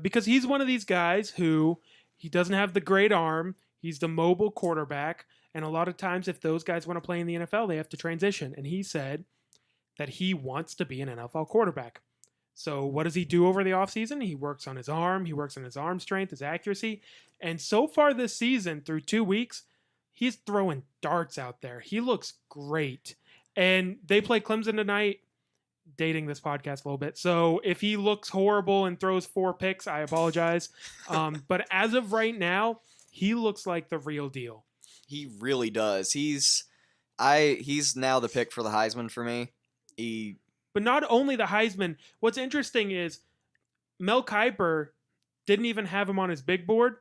because he's one of these guys who, he doesn't have the great arm, he's the mobile quarterback, and a lot of times, if those guys want to play in the NFL, they have to transition. And he said that he wants to be an NFL quarterback. So what does he do over the offseason? He works on his arm. He works on his arm strength, his accuracy. And so far this season, through 2 weeks, he's throwing darts out there. He looks great. And they play Clemson tonight, dating this podcast a little bit. So if he looks horrible and throws 4 picks, I apologize. But as of right now, he looks like the real deal. He really does. He's now the pick for the Heisman for me. But not only the Heisman, what's interesting is Mel Kiper didn't even have him on his big board.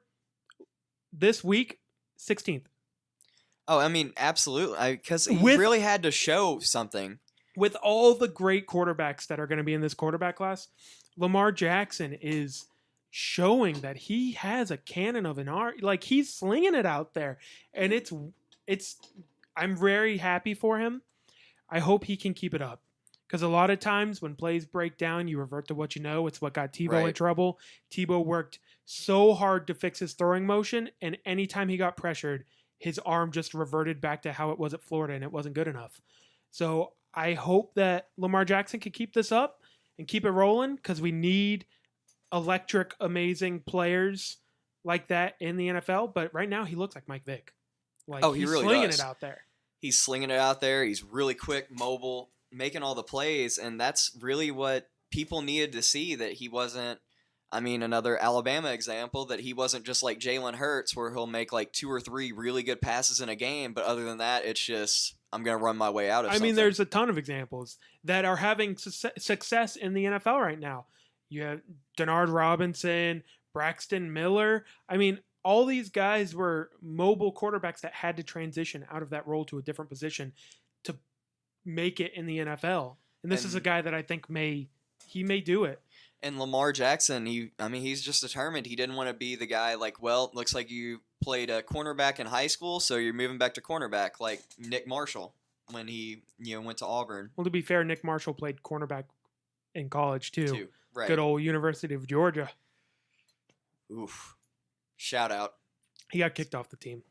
This week, 16th. Oh, I mean, absolutely. Because he really had to show something. With all the great quarterbacks that are going to be in this quarterback class, Lamar Jackson is showing that he has a cannon of an arm. Like, he's slinging it out there. And I'm very happy for him. I hope he can keep it up. Because a lot of times when plays break down, you revert to what you know. It's what got Tebow in trouble. Tebow worked so hard to fix his throwing motion, and anytime he got pressured, his arm just reverted back to how it was at Florida, and it wasn't good enough. So I hope that Lamar Jackson can keep this up and keep it rolling, because we need electric, amazing players like that in the NFL. But right now, he looks like Mike Vick. Like, he really slinging does. it out there. He's slinging it out there. He's really quick, mobile, making all the plays, and that's really what people needed to see, that he wasn't, I mean, another Alabama example, that he wasn't just like Jalen Hurts where he'll make like 2 or 3 really good passes in a game, but other than that, it's just, I'm going to run my way out of something. I mean, there's a ton of examples that are having success in the NFL right now. You have Denard Robinson, Braxton Miller. I mean, all these guys were mobile quarterbacks that had to transition out of that role to a different position to make it in the NFL. And this is a guy that I think may do it. And Lamar Jackson, he's just determined. He didn't want to be the guy like, well, looks like you played a cornerback in high school, so you're moving back to cornerback, like Nick Marshall when he went to Auburn. Well, to be fair, Nick Marshall played cornerback in college too. Right. Good old University of Georgia. Oof. Shout out. He got kicked off the team.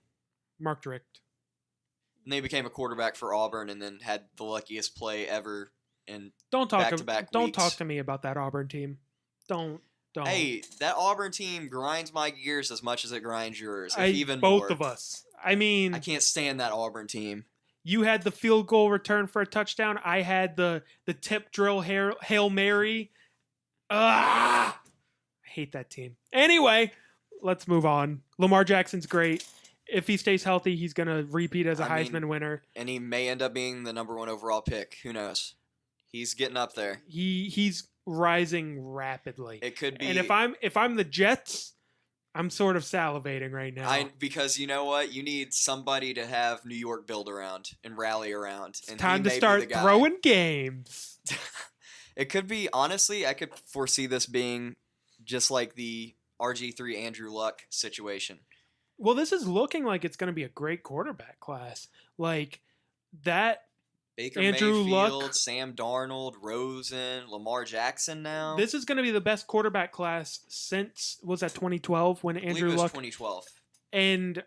Mark Richt. And they became a quarterback for Auburn and then had the luckiest play ever in Don't talk to me about that Auburn team. Don't. Hey, that Auburn team grinds my gears as much as it grinds yours. Both more. of us. I mean, I can't stand that Auburn team. You had the field goal return for a touchdown. I had the tip drill Hail Mary. I hate that team. Anyway, let's move on. Lamar Jackson's great. If he stays healthy, he's going to repeat as a Heisman winner. And he may end up being the number 1 overall pick. Who knows? He's getting up there. He's rising rapidly. It could be. And if I'm the Jets, I'm sort of salivating right now. Because you know what? You need somebody to have New York build around and rally around. It's time to start throwing games. It could be, honestly, I could foresee this being just like the RG3 Andrew Luck situation. Well, this is looking like it's going to be a great quarterback class. Like that. Baker Andrew Mayfield, Luck, Sam Darnold, Rosen, Lamar Jackson now. This is going to be the best quarterback class since, was that 2012 when Andrew Luck? 2012. And,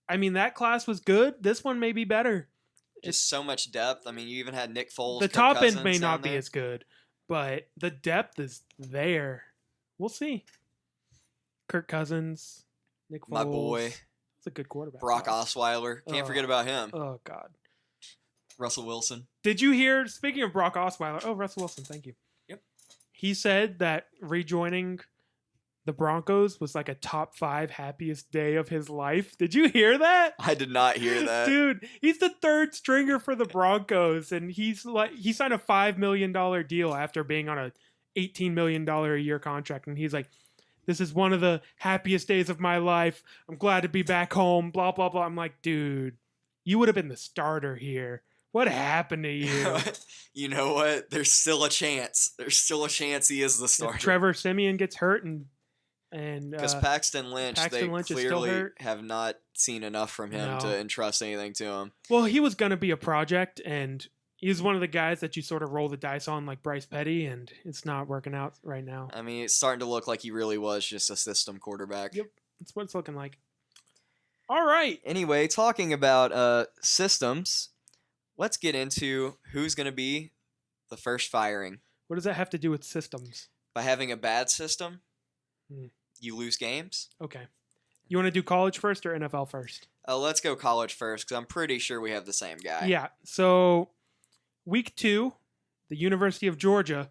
I mean, that class was good. This one may be better. Just so much depth. I mean, you even had Nick Foles. The top end may not be as good, but the depth is there. We'll see. Kirk Cousins, Nick Foles. My boy. It's a good quarterback. Brock Osweiler. Can't forget about him. Oh, God. Russell Wilson. Did you hear, speaking of Brock Osweiler, Russell Wilson, thank you. Yep. He said that rejoining the Broncos was like a top 5 happiest day of his life. Did you hear that? I did not hear that. Dude, he's the 3rd stringer for the Broncos, and he signed a $5 million deal after being on a $18 million a year contract, and he's like, this is one of the happiest days of my life. I'm glad to be back home, blah, blah, blah. I'm like, dude, you would have been the starter here. What happened to you? You know what? There's still a chance. There's still a chance he is the starter. If Trevor Siemian gets hurt and because Paxton Lynch, they clearly have not seen enough from him to entrust anything to him. Well, he was going to be a project, and he's one of the guys that you sort of roll the dice on, like Bryce Petty, and it's not working out right now. I mean, it's starting to look like he really was just a system quarterback. Yep, that's what it's looking like. All right. Anyway, talking about systems. Let's get into who's going to be the first firing. What does that have to do with systems? By having a bad system, Hmm. you lose games. Okay. You want to do college first or NFL first? Let's go college first because I'm pretty sure we have the same guy. Yeah. So, week 2, the University of Georgia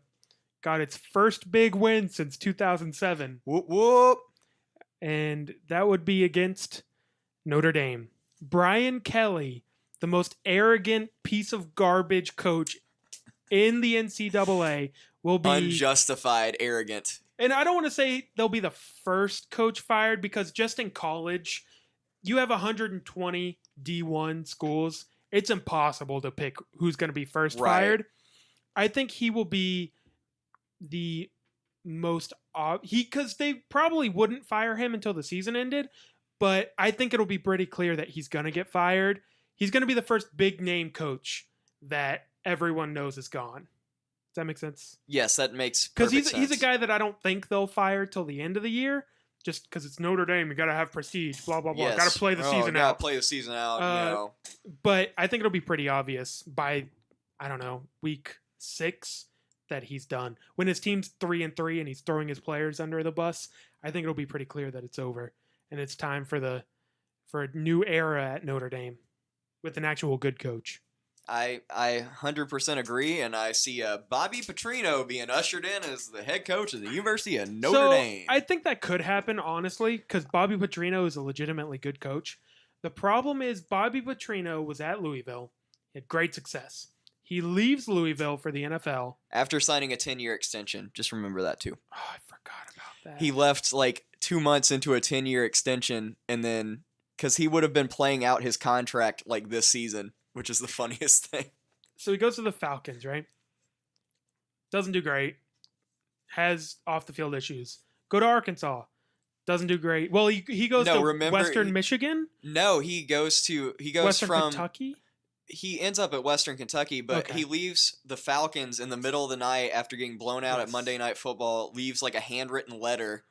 got its first big win since 2007. Whoop whoop. And that would be against Notre Dame. Brian Kelly, the most arrogant piece of garbage coach in the NCAA, will be Unjustified, arrogant. And I don't want to say they'll be the first coach fired because just in college, you have 120 D1 schools. It's impossible to pick who's going to be first fired. I think he will be the most because they probably wouldn't fire him until the season ended, but I think it'll be pretty clear that he's going to get fired. He's going to be the first big name coach that everyone knows is gone. Does that make sense? Yes, that makes perfect sense. Because he's a guy that I don't think they'll fire till the end of the year, just because it's Notre Dame. You got to have prestige, blah, blah, blah. Yes. Got to play the season Gotta out. play the season out, But I think it'll be pretty obvious by, I don't know, week 6 that he's done. When his team's 3-3 and he's throwing his players under the bus, I think it'll be pretty clear that it's over. And it's time for a new era at Notre Dame with an actual good coach. I 100% agree, and I see Bobby Petrino being ushered in as the head coach of the University of Notre Dame. I think that could happen, honestly, because Bobby Petrino is a legitimately good coach. The problem is Bobby Petrino was at Louisville. He had great success. He leaves Louisville for the NFL. After signing a 10-year extension. Just remember that, too. Oh, I forgot about that. He left like 2 months into a 10-year extension, and then because he would have been playing out his contract like this season, which is the funniest thing. So he goes to the Falcons, right? Doesn't do great. Has off-the-field issues. Go to Arkansas. Doesn't do great. Well, he goes to Western Michigan? No, he goes Western from Kentucky? He ends up at Western Kentucky, but Okay. he leaves the Falcons in the middle of the night after getting blown out at Yes. Monday Night Football, leaves like a handwritten letter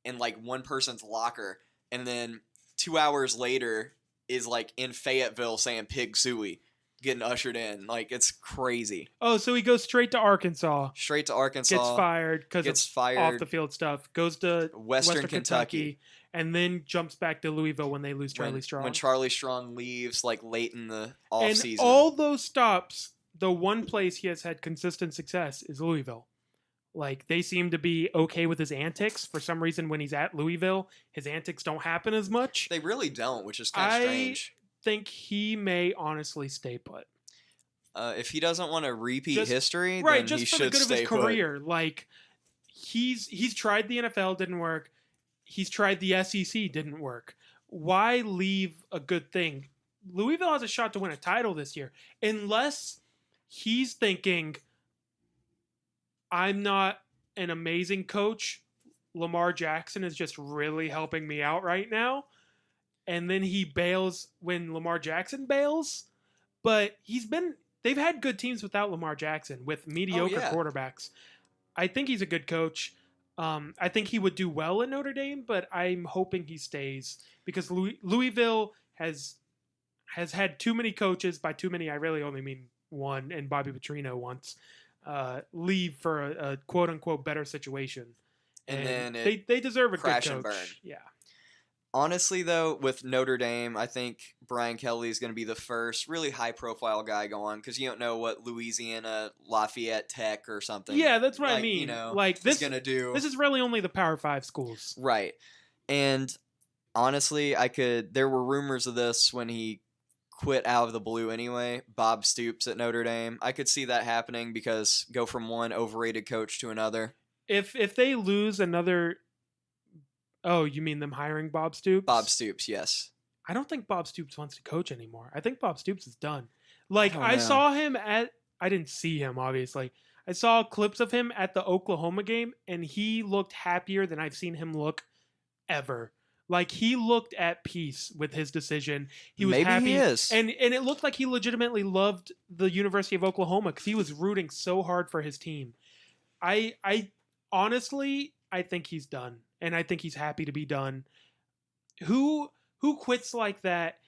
in like one person's locker, and then 2 hours later is like in Fayetteville saying pig suey, getting ushered in. Like, it's crazy. Oh, so he goes straight to Arkansas. Straight to Arkansas. Gets fired because of off-the-field stuff. Goes to Western Kentucky. And then jumps back to Louisville when they lose Charlie Strong. When Charlie Strong leaves, like, late in the And offseason. all those stops, the one place he has had consistent success is Louisville. Like, they seem to be okay with his antics. For some reason, when he's at Louisville, his antics don't happen as much. They really don't, which is kind of strange. I think he may honestly stay put. If he doesn't want to repeat history, right, then just he for should the good of stay his put. career. Like, he's tried the NFL, didn't work. He's tried the SEC, didn't work. Why leave a good thing? Louisville has a shot to win a title this year. Unless he's thinking, I'm not an amazing coach. Lamar Jackson is just really helping me out right now. And then he bails when Lamar Jackson bails. But they've had good teams without Lamar Jackson, with mediocre quarterbacks. I think he's a good coach. I think he would do well in Notre Dame, but I'm hoping he stays because Louisville has had too many coaches. By too many, I really only mean one, and Bobby Petrino once leave for a quote unquote better situation, And then they deserve a crash good and coach. burn. Yeah. Honestly, though, with Notre Dame, I think Brian Kelly is going to be the first really high-profile guy going because you don't know what Louisiana Lafayette Tech or something. Yeah, that's what I mean. You know, like this is going to do. This is really only the Power 5 schools, right? And honestly, there were rumors of this when he quit out of the blue anyway. Bob Stoops at Notre Dame. I could see that happening because go from one overrated coach to another. If they lose another. Oh, you mean them hiring Bob Stoops? Bob Stoops, yes. I don't think Bob Stoops wants to coach anymore. I think Bob Stoops is done. Like, I saw him I didn't see him, obviously. I saw clips of him at the Oklahoma game, and he looked happier than I've seen him look ever. Like, he looked at peace with his decision. He was Maybe happy. he is. And it looked like he legitimately loved the University of Oklahoma because he was rooting so hard for his team. I honestly, I think he's done. And I think he's happy to be done. Who quits like that?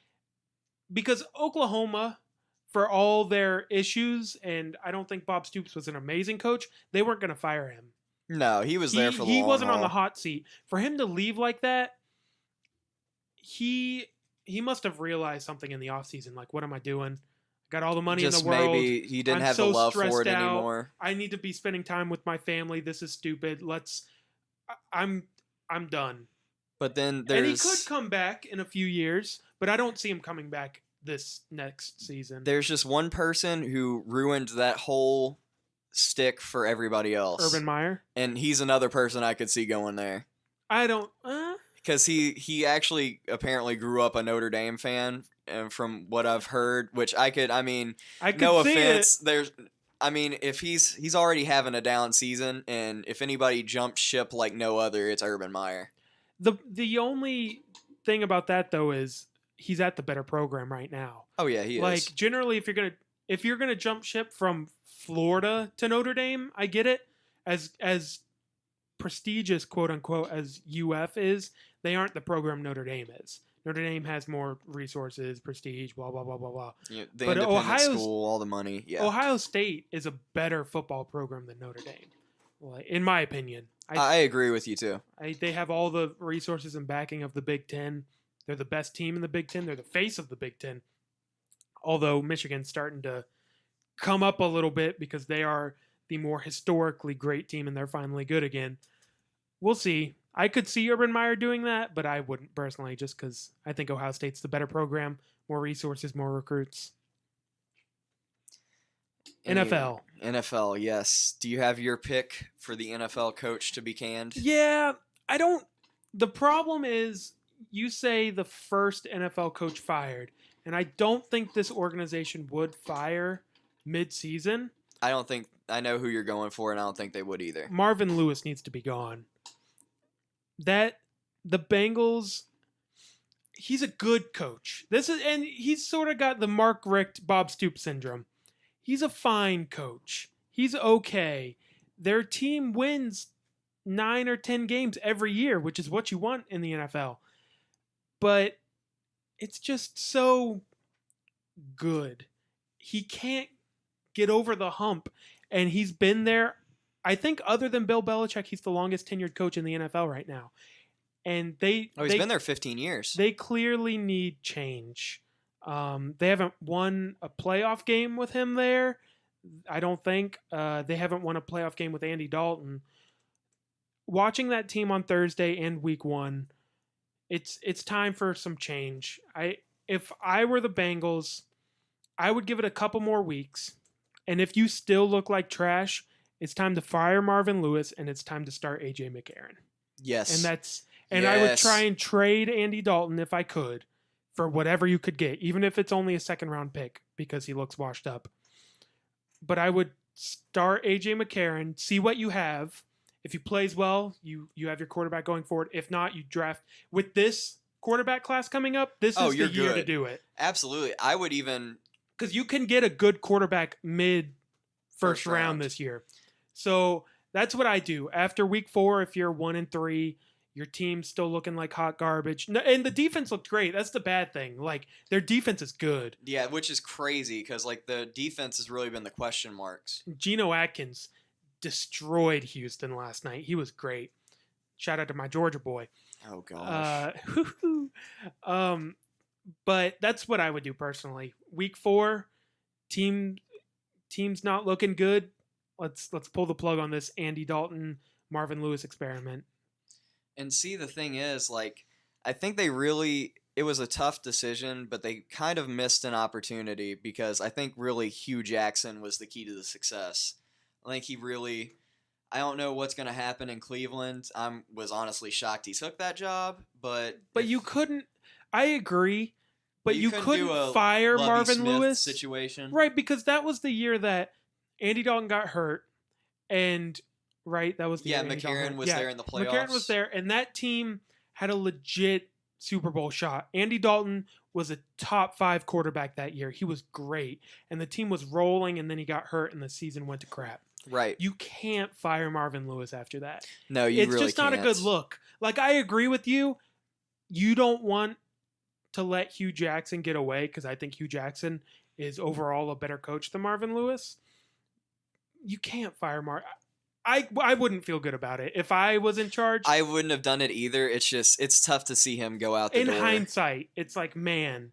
Because Oklahoma, for all their issues, and I don't think Bob Stoops was an amazing coach, they weren't going to fire him. No, he was there for the long He wasn't on the haul. hot seat. For him to leave like that, he must have realized something in the offseason. Like, what am I doing? Got all the money Just in the world. maybe he didn't I'm have so the love for it stressed out. anymore. I need to be spending time with my family. This is stupid. I'm done. But then And there's he could come back in a few years, but I don't see him coming back this next season. there's just one person who ruined that whole stick for everybody else. Urban Meyer. And he's another person I could see going there. I don't. Because he actually apparently grew up a Notre Dame fan, and from what I've heard, which I could no see offense, it. if he's already having a down season, and if anybody jumps ship like no other, it's Urban Meyer. The only thing about that though is he's at the better program right now. Oh yeah, he is. Like generally, if you're gonna jump ship from Florida to Notre Dame, I get it. As prestigious, quote unquote, as UF is, they aren't the program Notre Dame is. Notre Dame has more resources, prestige, blah blah blah blah blah. Yeah, the But independent school, all the money. Yeah. Ohio State is a better football program than Notre Dame, like, in my opinion. I agree with you too. They have all the resources and backing of the Big Ten. They're the best team in the Big Ten. They're the face of the Big Ten. Although Michigan's starting to come up a little bit because they are the more historically great team and they're finally good again. We'll see. I could see Urban Meyer doing that, but I wouldn't personally, just because I think Ohio State's the better program, more resources, more recruits. NFL. NFL, yes. Do you have your pick for the NFL coach to be canned? Yeah, I don't. The problem is, you say the first NFL coach fired, and I don't think this organization would fire mid-season. I know who you're going for, and I don't think they would either. Marvin Lewis needs to be gone. The Bengals, he's a good coach. And he's sort of got the Mark Richt, Bob Stoops syndrome. He's a fine coach. He's okay. Their team wins 9 or 10 games every year, which is what you want in the NFL. But it's just so good. He can't get over the hump, and he's been there. I think other than Bill Belichick, he's the longest tenured coach in the NFL right now. And he's been there 15 years. They clearly need change. They haven't won a playoff game with him there. I don't think. They haven't won a playoff game with Andy Dalton. Watching that team on Thursday and week 1, it's time for some change. If I were the Bengals, I would give it a couple more weeks. And if you still look like trash, it's time to fire Marvin Lewis and it's time to start AJ McCarron. Yes. I would try and trade Andy Dalton if I could for whatever you could get, even if it's only a second-round pick because he looks washed up. But I would start AJ McCarron, see what you have. If he plays well, you have your quarterback going forward. If not, you draft. With this quarterback class coming up, this is the year to do it. Absolutely. I would even... Because you can get a good quarterback mid-first round this year. So that's what I do. After week 4, if you're 1-3, your team's still looking like hot garbage. And the defense looked great. That's the bad thing. Like, their defense is good. Yeah, which is crazy because, like, the defense has really been the question marks. Geno Atkins destroyed Houston last night. He was great. Shout out to my Georgia boy. Oh, gosh. But that's what I would do personally. Week 4, team's not looking good. Let's pull the plug on this Andy Dalton, Marvin Lewis experiment. And see, the thing is, like, I think it was a tough decision, but they kind of missed an opportunity because I think really Hugh Jackson was the key to the success. I think I don't know what's going to happen in Cleveland. I was honestly shocked he took that job, but you couldn't, I agree, but you couldn't do a fire Lovie Marvin Smith Lewis situation. Right, because that was the year that Andy Dalton got hurt, and that was the year McCarron was there in the playoffs. McCarron was there, and that team had a legit Super Bowl shot. Andy Dalton was a top 5 quarterback that year. He was great, and the team was rolling, and then he got hurt, and the season went to crap. Right. You can't fire Marvin Lewis after that. No, you really can't. It's just not a good look. Like, I agree with you. You don't want to let Hugh Jackson get away because I think Hugh Jackson is overall a better coach than Marvin Lewis. You can't fire I wouldn't feel good about it if I was in charge. I wouldn't have done it either. It's tough to see him go out the door. In hindsight, it's like, man,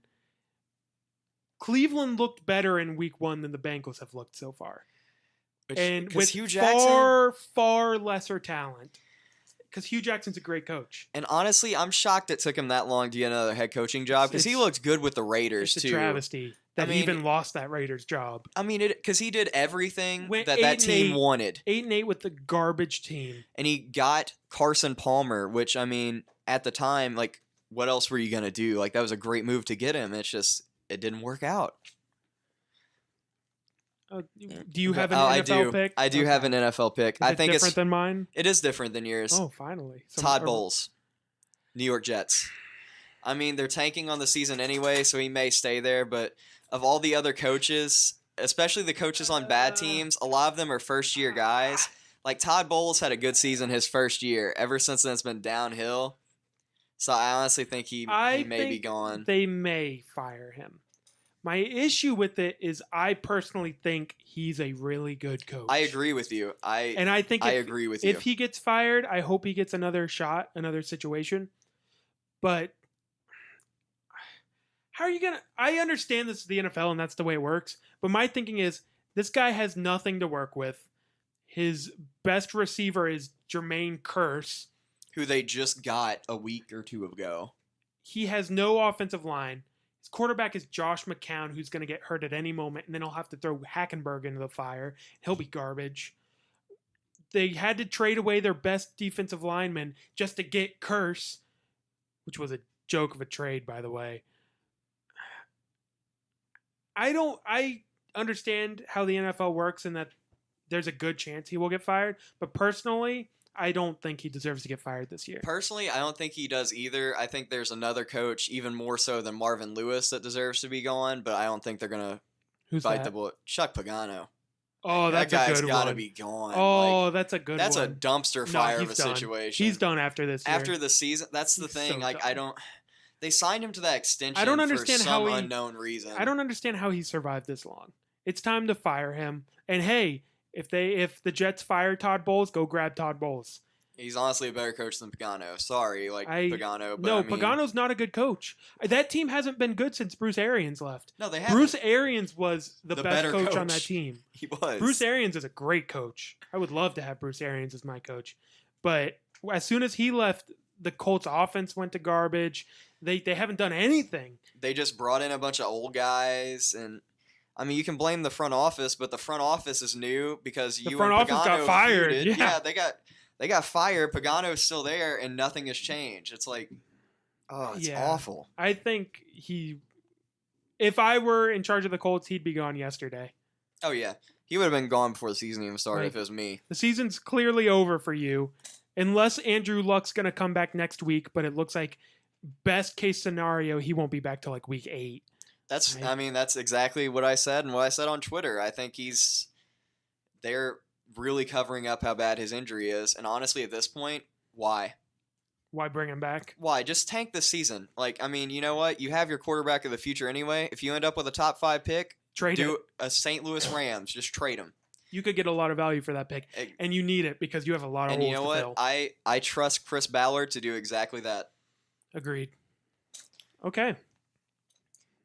Cleveland looked better in week 1 than the Bengals have looked so far. And with Hugh Jackson, far lesser talent. Because Hugh Jackson's a great coach. And honestly, I'm shocked it took him that long to get another head coaching job because he looked good with the Raiders it's too. It's a travesty that he even lost that Raiders job. I mean, because he did everything that team wanted. 8-8 with the garbage team. And he got Carson Palmer, which, I mean, at the time, like, what else were you going to do? Like, that was a great move to get him. It's just, it didn't work out. Do you have an NFL pick? I do have an NFL pick. I think it's different than mine. It is different than yours. Oh, finally. Todd Bowles, New York Jets. I mean, they're tanking on the season anyway, so he may stay there. But of all the other coaches, especially the coaches on bad teams, a lot of them are first-year guys. Like, Todd Bowles had a good season his first year. Ever since then, it's been downhill. So I honestly think he may be gone. They may fire him. My issue with it is I personally think he's a really good coach. I agree with you. I agree with you. If he gets fired, I hope he gets another shot, another situation. But how are you going to... I understand this is the NFL and that's the way it works. But my thinking is this guy has nothing to work with. His best receiver is Jermaine Kearse, who they just got a week or two ago. He has no offensive line. His quarterback is Josh McCown, who's going to get hurt at any moment, and then he'll have to throw Hackenberg into the fire. He'll be garbage. They had to trade away their best defensive lineman just to get Kearse, which was a joke of a trade, by the way. I understand how the NFL works and that there's a good chance he will get fired, but personally, I don't think he deserves to get fired this year. Personally, I don't think he does either. I think there's another coach, even more so than Marvin Lewis, that deserves to be gone, but I don't think they're going to bite the bullet. Chuck Pagano. Oh, that's a good one. That guy's got to be gone. Oh, that's a good one. That's a dumpster fire of a situation. He's done after this year. After the season. That's the thing. So I don't... They signed him to that extension I don't understand for some unknown reason. I don't understand how he survived this long. It's time to fire him. And hey, if the Jets fire Todd Bowles, go grab Todd Bowles. He's honestly a better coach than Pagano. Sorry, Pagano. But no, Pagano's not a good coach. That team hasn't been good since Bruce Arians left. No, they haven't. Bruce Arians was the best coach on that team. He was. Bruce Arians is a great coach. I would love to have Bruce Arians as my coach. But as soon as he left, the Colts offense went to garbage. They haven't done anything. They just brought in a bunch of old guys, and I mean, you can blame the front office, but the front office is new because the front office got fired. Feuded. Yeah, they got fired. Pagano's still there, and nothing has changed. It's like, it's awful. I think if I were in charge of the Colts, he'd be gone yesterday. Oh yeah, he would have been gone before the season even started if it was me. The season's clearly over for you, unless Andrew Luck's going to come back next week. But it looks like best case scenario, he won't be back till like week 8. That's exactly what I said and what I said on Twitter. I think they're really covering up how bad his injury is. And honestly, at this point, why? Why bring him back? Why? Just tank this season. Like, I mean, you know what? You have your quarterback of the future anyway. If you end up with a top 5 pick, do a St. Louis Rams. Just trade him. You could get a lot of value for that pick. And you need it because you have a lot of holes to fill. And you know what? I trust Chris Ballard to do exactly that. Agreed. Okay.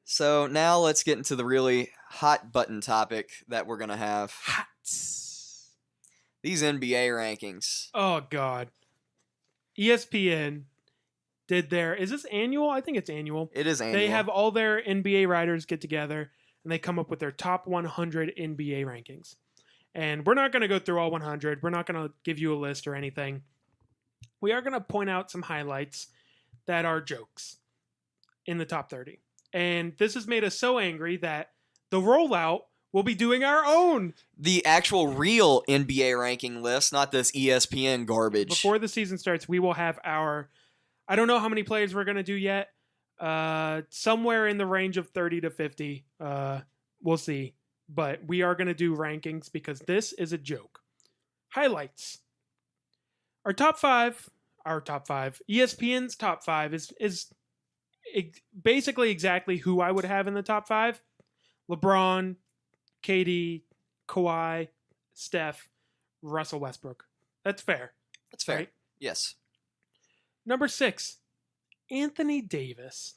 So now let's get into the really hot button topic that we're going to have. Hot. These NBA rankings. Oh, God. ESPN did is this annual? I think it's annual. It is annual. They have all their NBA writers get together and they come up with their top 100 NBA rankings. And we're not going to go through all 100. We're not going to give you a list or anything. We are going to point out some highlights that are jokes in the top 30. And this has made us so angry that the Rollout will be doing our own. The actual real NBA ranking list, not this ESPN garbage. Before the season starts, we will have I don't know how many players we're going to do yet. Somewhere in the range of 30 to 50. We'll see. But we are going to do rankings because this is a joke. Highlights. Our top five, ESPN's top 5 is basically exactly who I would have in the top 5. LeBron, KD, Kawhi, Steph, Russell Westbrook. That's fair. That's fair. Right? Yes. Number 6, Anthony Davis.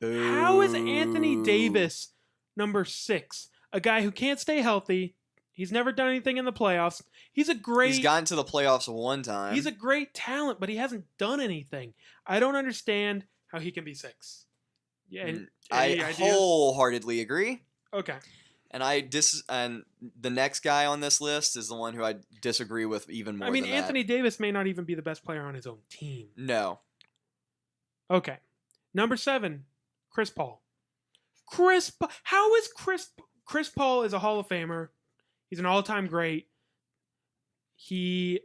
How is Anthony Davis number 6? A guy who can't stay healthy. He's never done anything in the playoffs. He's gotten to the playoffs one time. He's a great talent, but he hasn't done anything. I don't understand how he can be 6. Yeah, I wholeheartedly agree. Okay. And and the next guy on this list is the one who I disagree with even more. Anthony Davis may not even be the best player on his own team. No. Okay. Number 7, Chris Paul. How is Chris Paul is a Hall of Famer? He's an all-time great. He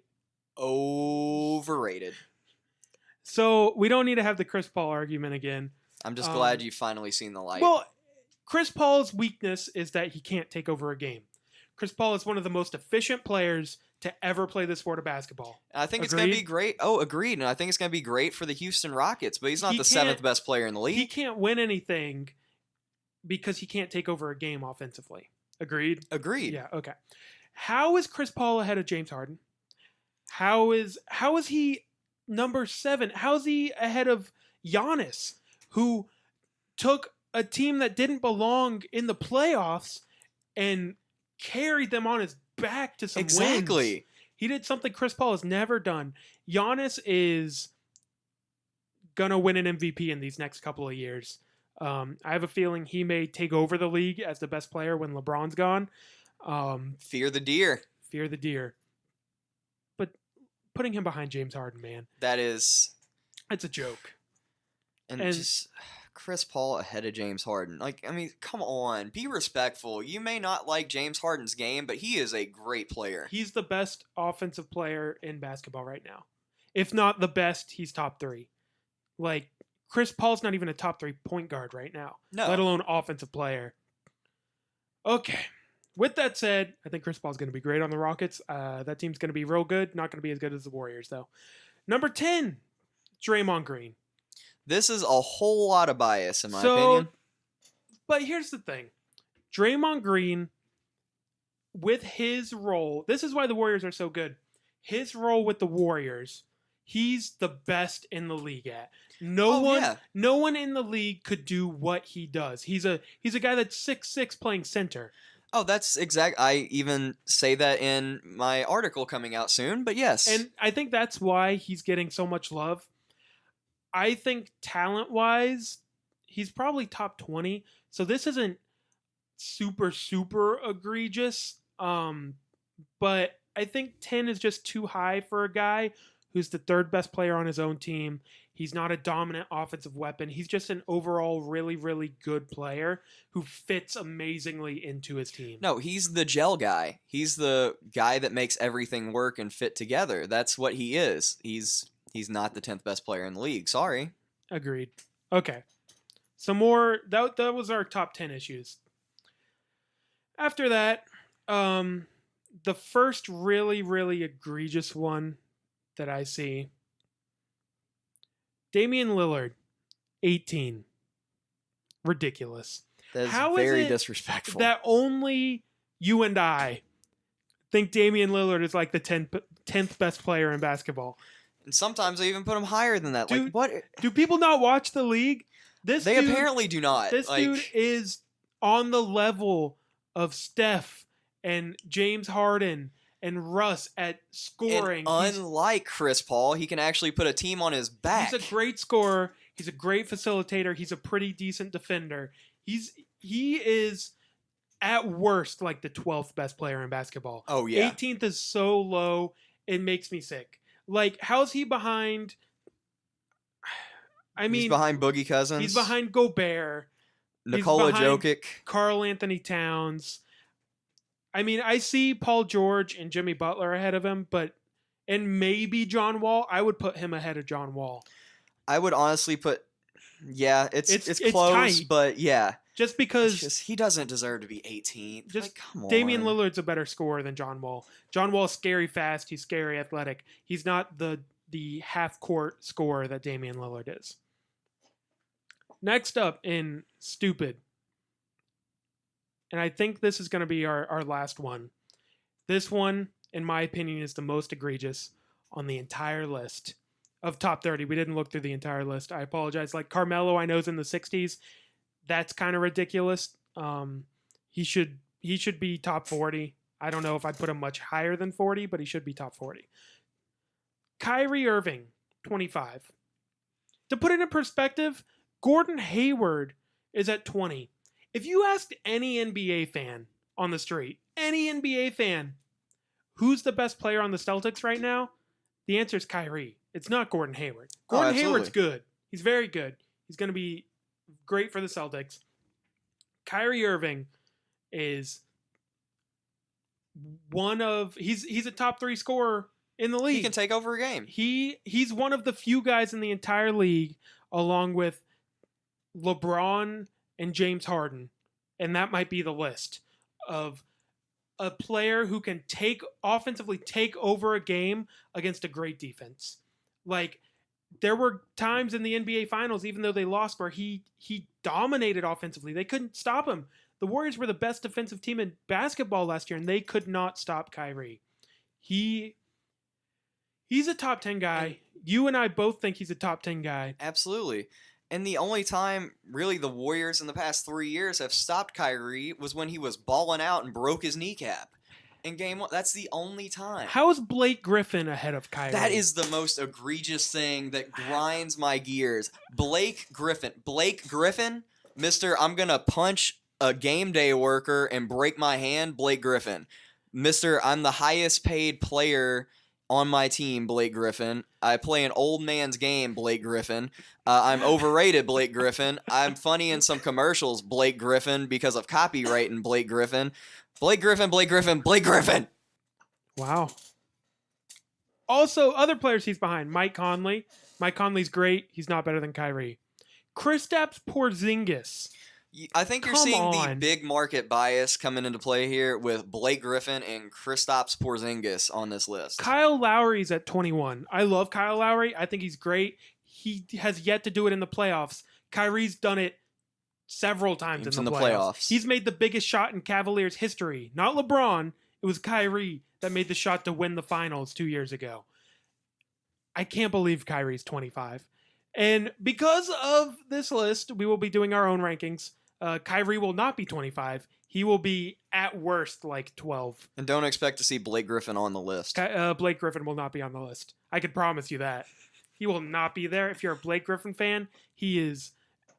overrated. So we don't need to have the Chris Paul argument again. I'm just glad you've finally seen the light. Well, Chris Paul's weakness is that he can't take over a game. Chris Paul is one of the most efficient players to ever play the sport of basketball. And I think it's going to be great. Oh, agreed. And I think it's going to be great for the Houston Rockets, but he's not the 7th best player in the league. He can't win anything because he can't take over a game offensively. Agreed? Agreed. Yeah, okay. How is Chris Paul ahead of James Harden? How is he number 7? How is he ahead of Giannis, who took a team that didn't belong in the playoffs and carried them on his back to some wins? He did something Chris Paul has never done. Giannis is gonna win an MVP in these next couple of years. I have a feeling he may take over the league as the best player when LeBron's gone. Fear the deer. Fear the deer. But putting him behind James Harden, man. It's a joke. And just Chris Paul ahead of James Harden. Come on. Be respectful. You may not like James Harden's game, but he is a great player. He's the best offensive player in basketball right now. If not the best, he's top 3. Chris Paul's not even a top 3 point guard right now, let alone offensive player. Okay. With that said, I think Chris Paul's going to be great on the Rockets. That team's going to be real good. Not going to be as good as the Warriors, though. Number 10, Draymond Green. This is a whole lot of bias, in my opinion. But here's the thing. Draymond Green, with his role, this is why the Warriors are so good. His role with the Warriors, he's the best in the league at. No one in the league could do what he does. He's a guy that's 6'6" playing center. Oh, that's exact. I even say that in my article coming out soon, but yes. And I think that's why he's getting so much love. I think talent-wise, he's probably top 20. So this isn't super, super egregious. But I think 10 is just too high for a guy who's the 3rd best player on his own team. He's not a dominant offensive weapon. He's just an overall really, really good player who fits amazingly into his team. No, he's the gel guy. He's the guy that makes everything work and fit together. That's what he is. He's not the 10th best player in the league. Sorry. Agreed. Okay. Some more. That was our top 10 issues. After that, the first really, really egregious one that I see, Damian Lillard, 18. Ridiculous. That's very disrespectful. That only you and I think Damian Lillard is like the 10th best player in basketball. And sometimes I even put him higher than that. Dude, what? Do people not watch the league? They apparently do not. This dude is on the level of Steph and James Harden and Russ at scoring. And unlike Chris Paul, he can actually put a team on his back. He's a great scorer. He's a great facilitator. He's a pretty decent defender. He is at worst like the 12th best player in basketball. Oh yeah. 18th is so low, it makes me sick. How's he behind? He's behind Boogie Cousins. He's behind Gobert. Nikola Jokic. Karl Anthony Towns. I see Paul George and Jimmy Butler ahead of him, and maybe John Wall. I would put him ahead of John Wall. I would honestly put, it's close, tight, but yeah. Just because he doesn't deserve to be 18. Come on. Damian Lillard's a better scorer than John Wall. John Wall's scary fast. He's scary athletic. He's not the half-court scorer that Damian Lillard is. Next up in stupid, and I think this is going to be our last one. This one, in my opinion, is the most egregious on the entire list of top 30. We didn't look through the entire list. I apologize. Like Carmelo, I know is in the 60s. That's kind of ridiculous. He should be top 40. I don't know if I'd put him much higher than 40, but he should be top 40. Kyrie Irving, 25. To put it in perspective, Gordon Hayward is at 20. If you asked any NBA fan on the street, any NBA fan, who's the best player on the Celtics right now? The answer is Kyrie. It's not Gordon Hayward. Gordon Hayward's good. He's very good. He's going to be great for the Celtics. Kyrie Irving is he's a top 3 scorer in the league. He can take over a game. He's one of the few guys in the entire league, along with LeBron and James Harden, and that might be the list of a player who can offensively take over a game against a great defense. Like, there were times in the NBA Finals, even though they lost, where he dominated offensively. They couldn't stop him. The Warriors were the best defensive team in basketball last year, and they could not stop Kyrie. He's a top 10 guy. You and I both think he's a top 10 guy. Absolutely. And the only time, really, the Warriors in the past 3 years have stopped Kyrie was when he was balling out and broke his kneecap. In Game 1, that's the only time. How is Blake Griffin ahead of Kyrie? That is the most egregious thing that grinds my gears. Blake Griffin, Mr. I'm going to punch a game day worker and break my hand, Blake Griffin. Mr. I'm the highest paid player on my team, Blake Griffin. I play an old man's game, Blake Griffin. I'm overrated, Blake Griffin. I'm funny in some commercials, Blake Griffin, because of copyright in Blake Griffin. Blake Griffin, Blake Griffin, Blake Griffin. Wow. Also, other players he's behind. Mike Conley. Mike Conley's great. He's not better than Kyrie. Kristaps Porzingis. I think you're seeing the big market bias coming into play here with Blake Griffin and Kristaps Porzingis on this list. Kyle Lowry's at 21. I love Kyle Lowry. I think he's great. He has yet to do it in the playoffs. Kyrie's done it several times in the playoffs. He's made the biggest shot in Cavaliers history. Not LeBron. It was Kyrie that made the shot to win the finals 2 years ago. I can't believe Kyrie's 25. And because of this list, we will be doing our own rankings. Kyrie will not be 25. He will be, at worst, like 12. And don't expect to see Blake Griffin on the list. Blake Griffin will not be on the list. I can promise you that. He will not be there. If you're a Blake Griffin fan, he is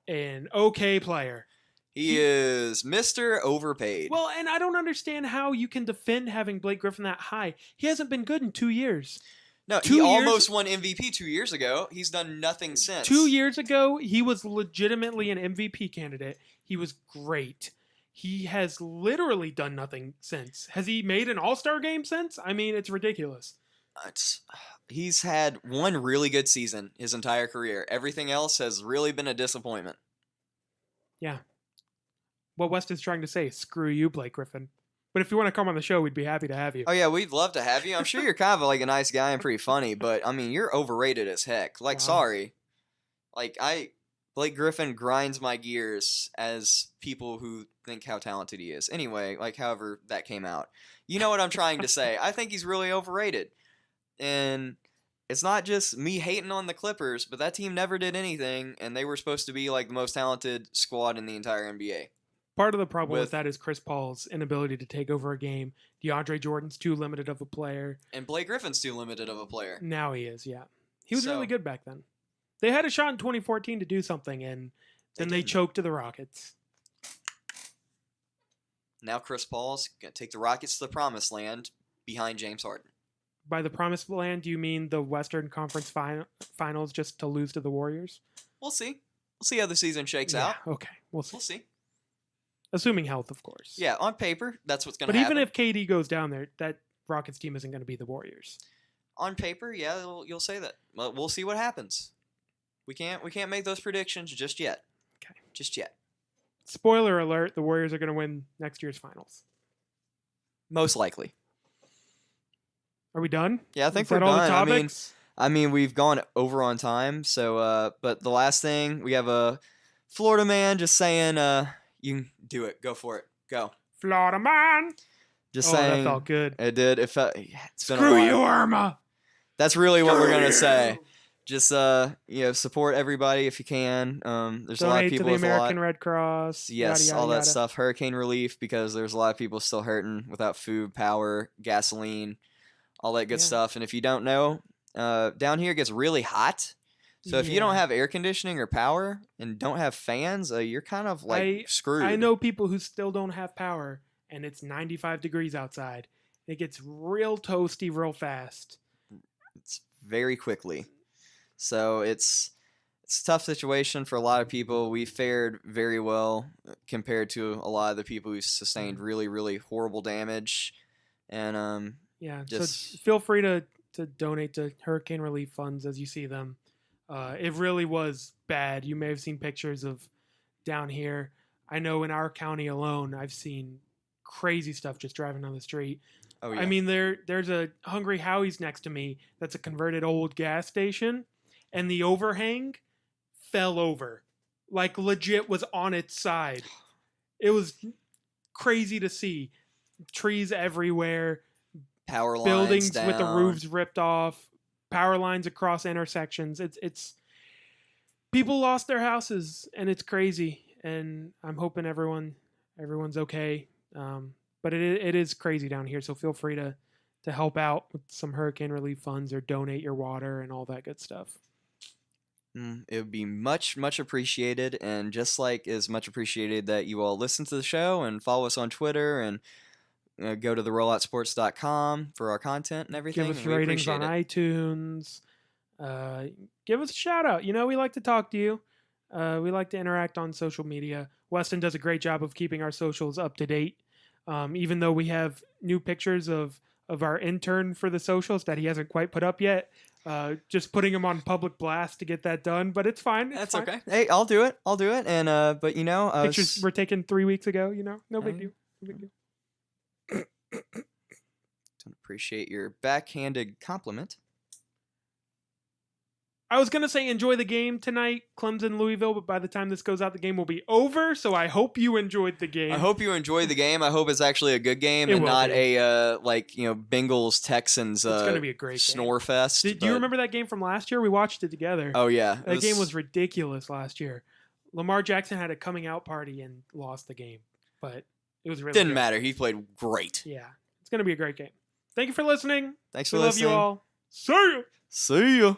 an okay player. He is Mr. Overpaid. Well, and I don't understand how you can defend having Blake Griffin that high. He hasn't been good in 2 years. No, he almost won MVP 2 years ago. He's done nothing since. 2 years ago, he was legitimately an MVP candidate. He was great. He has literally done nothing since. Has he made an All-Star game since? I mean, it's ridiculous. He's had one really good season his entire career. Everything else has really been a disappointment. Yeah. What Weston's trying to say, screw you, Blake Griffin. But if you want to come on the show, we'd be happy to have you. Oh, yeah, we'd love to have you. I'm sure you're kind of like a nice guy and pretty funny, but, I mean, you're overrated as heck. Like, Wow. Sorry. Like, Blake Griffin grinds my gears as people who think how talented he is. Anyway, like, however that came out. You know what I'm trying to say. I think he's really overrated. And it's not just me hating on the Clippers, but that team never did anything, and they were supposed to be, like, the most talented squad in the entire NBA. Part of the problem with that is Chris Paul's inability to take over a game. DeAndre Jordan's too limited of a player. And Blake Griffin's too limited of a player. Now he is, yeah. He was really good back then. They had a shot in 2014 to do something, and then they choked to the Rockets. Now Chris Paul's going to take the Rockets to the promised land behind James Harden. By the promised land, do you mean the Western Conference Finals just to lose to the Warriors? We'll see. We'll see how the season shakes out. Okay, we'll see. We'll see. Assuming health, of course. Yeah, on paper, that's what's going to happen. But even if KD goes down there, that Rockets team isn't going to be the Warriors. On paper, yeah, you'll say that. But we'll see what happens. We can't make those predictions just yet. Okay. Just yet. Spoiler alert, the Warriors are going to win next year's finals. Most likely. Are we done? Yeah, I think we're done. All the topics? I mean, we've gone over on time. So, but the last thing, we have a Florida man just saying, you can do it. Go for it. Go. Florida man. Just Oh, saying. that felt good. It did. It felt. It's been a Screw while. you, Irma. That's really what we're Screw gonna you. say. Just support everybody if you can. There's a lot of Donate to people the with a lot. American Red Cross. Yes, yada, all yada, that stuff. Hurricane relief, because there's a lot of people still hurting without food, power, gasoline, all that good Yeah. stuff. And if you don't know, down here it gets really hot. So if you don't Yeah. have air conditioning or power and don't have fans, you're kind of like screwed. I know people who still don't have power, and it's 95 degrees outside. It gets real toasty real fast. It's very quickly. So it's a tough situation for a lot of people. We fared very well compared to a lot of the people who sustained really, really horrible damage. And Yeah, just so feel free to donate to hurricane relief funds as you see them. It really was bad. You may have seen pictures of down here. I know in our county alone, I've seen crazy stuff just driving down the street. oh yeah, I mean, there's a Hungry Howie's next to me that's a converted old gas station, and the overhang fell over. Like, legit was on its side. It was crazy to see. Trees everywhere, power lines buildings down. with the roofs ripped off, power lines across intersections. It's people lost their houses, and it's crazy. And I'm hoping everyone's okay. But it is crazy down here. So feel free to help out with some hurricane relief funds or donate your water and all that good stuff. It would be much, much appreciated, and just like is much appreciated that you all listen to the show and follow us on Twitter and go to the rolloutsports.com for our content and everything. Give us and we ratings appreciate on it. iTunes. Give us a shout out. You know, we like to talk to you. We like to interact on social media. Weston does a great job of keeping our socials up to date. Even though we have new pictures of our intern for the socials that he hasn't quite put up yet. Just putting him on public blast to get that done, but it's fine. That's fine. okay. Hey, I'll do it. And but you know, Pictures were taken 3 weeks ago. You know, no big deal. No big deal. Don't appreciate your backhanded compliment. I was gonna say enjoy the game tonight, Clemson Louisville, but by the time this goes out, the game will be over. So I hope you enjoyed the game. I hope you enjoyed the game. I hope it's actually a good game It and will not be. a Bengals Texans. It's gonna be a great snore game. fest. Do you remember that game from last year? We watched it together. Oh yeah, That game was ridiculous last year. Lamar Jackson had a coming out party and lost the game, but it was really didn't good. matter. He played great. Yeah, it's gonna be a great game. Thank you for listening. Thanks for We love listening. you all. See ya. See ya.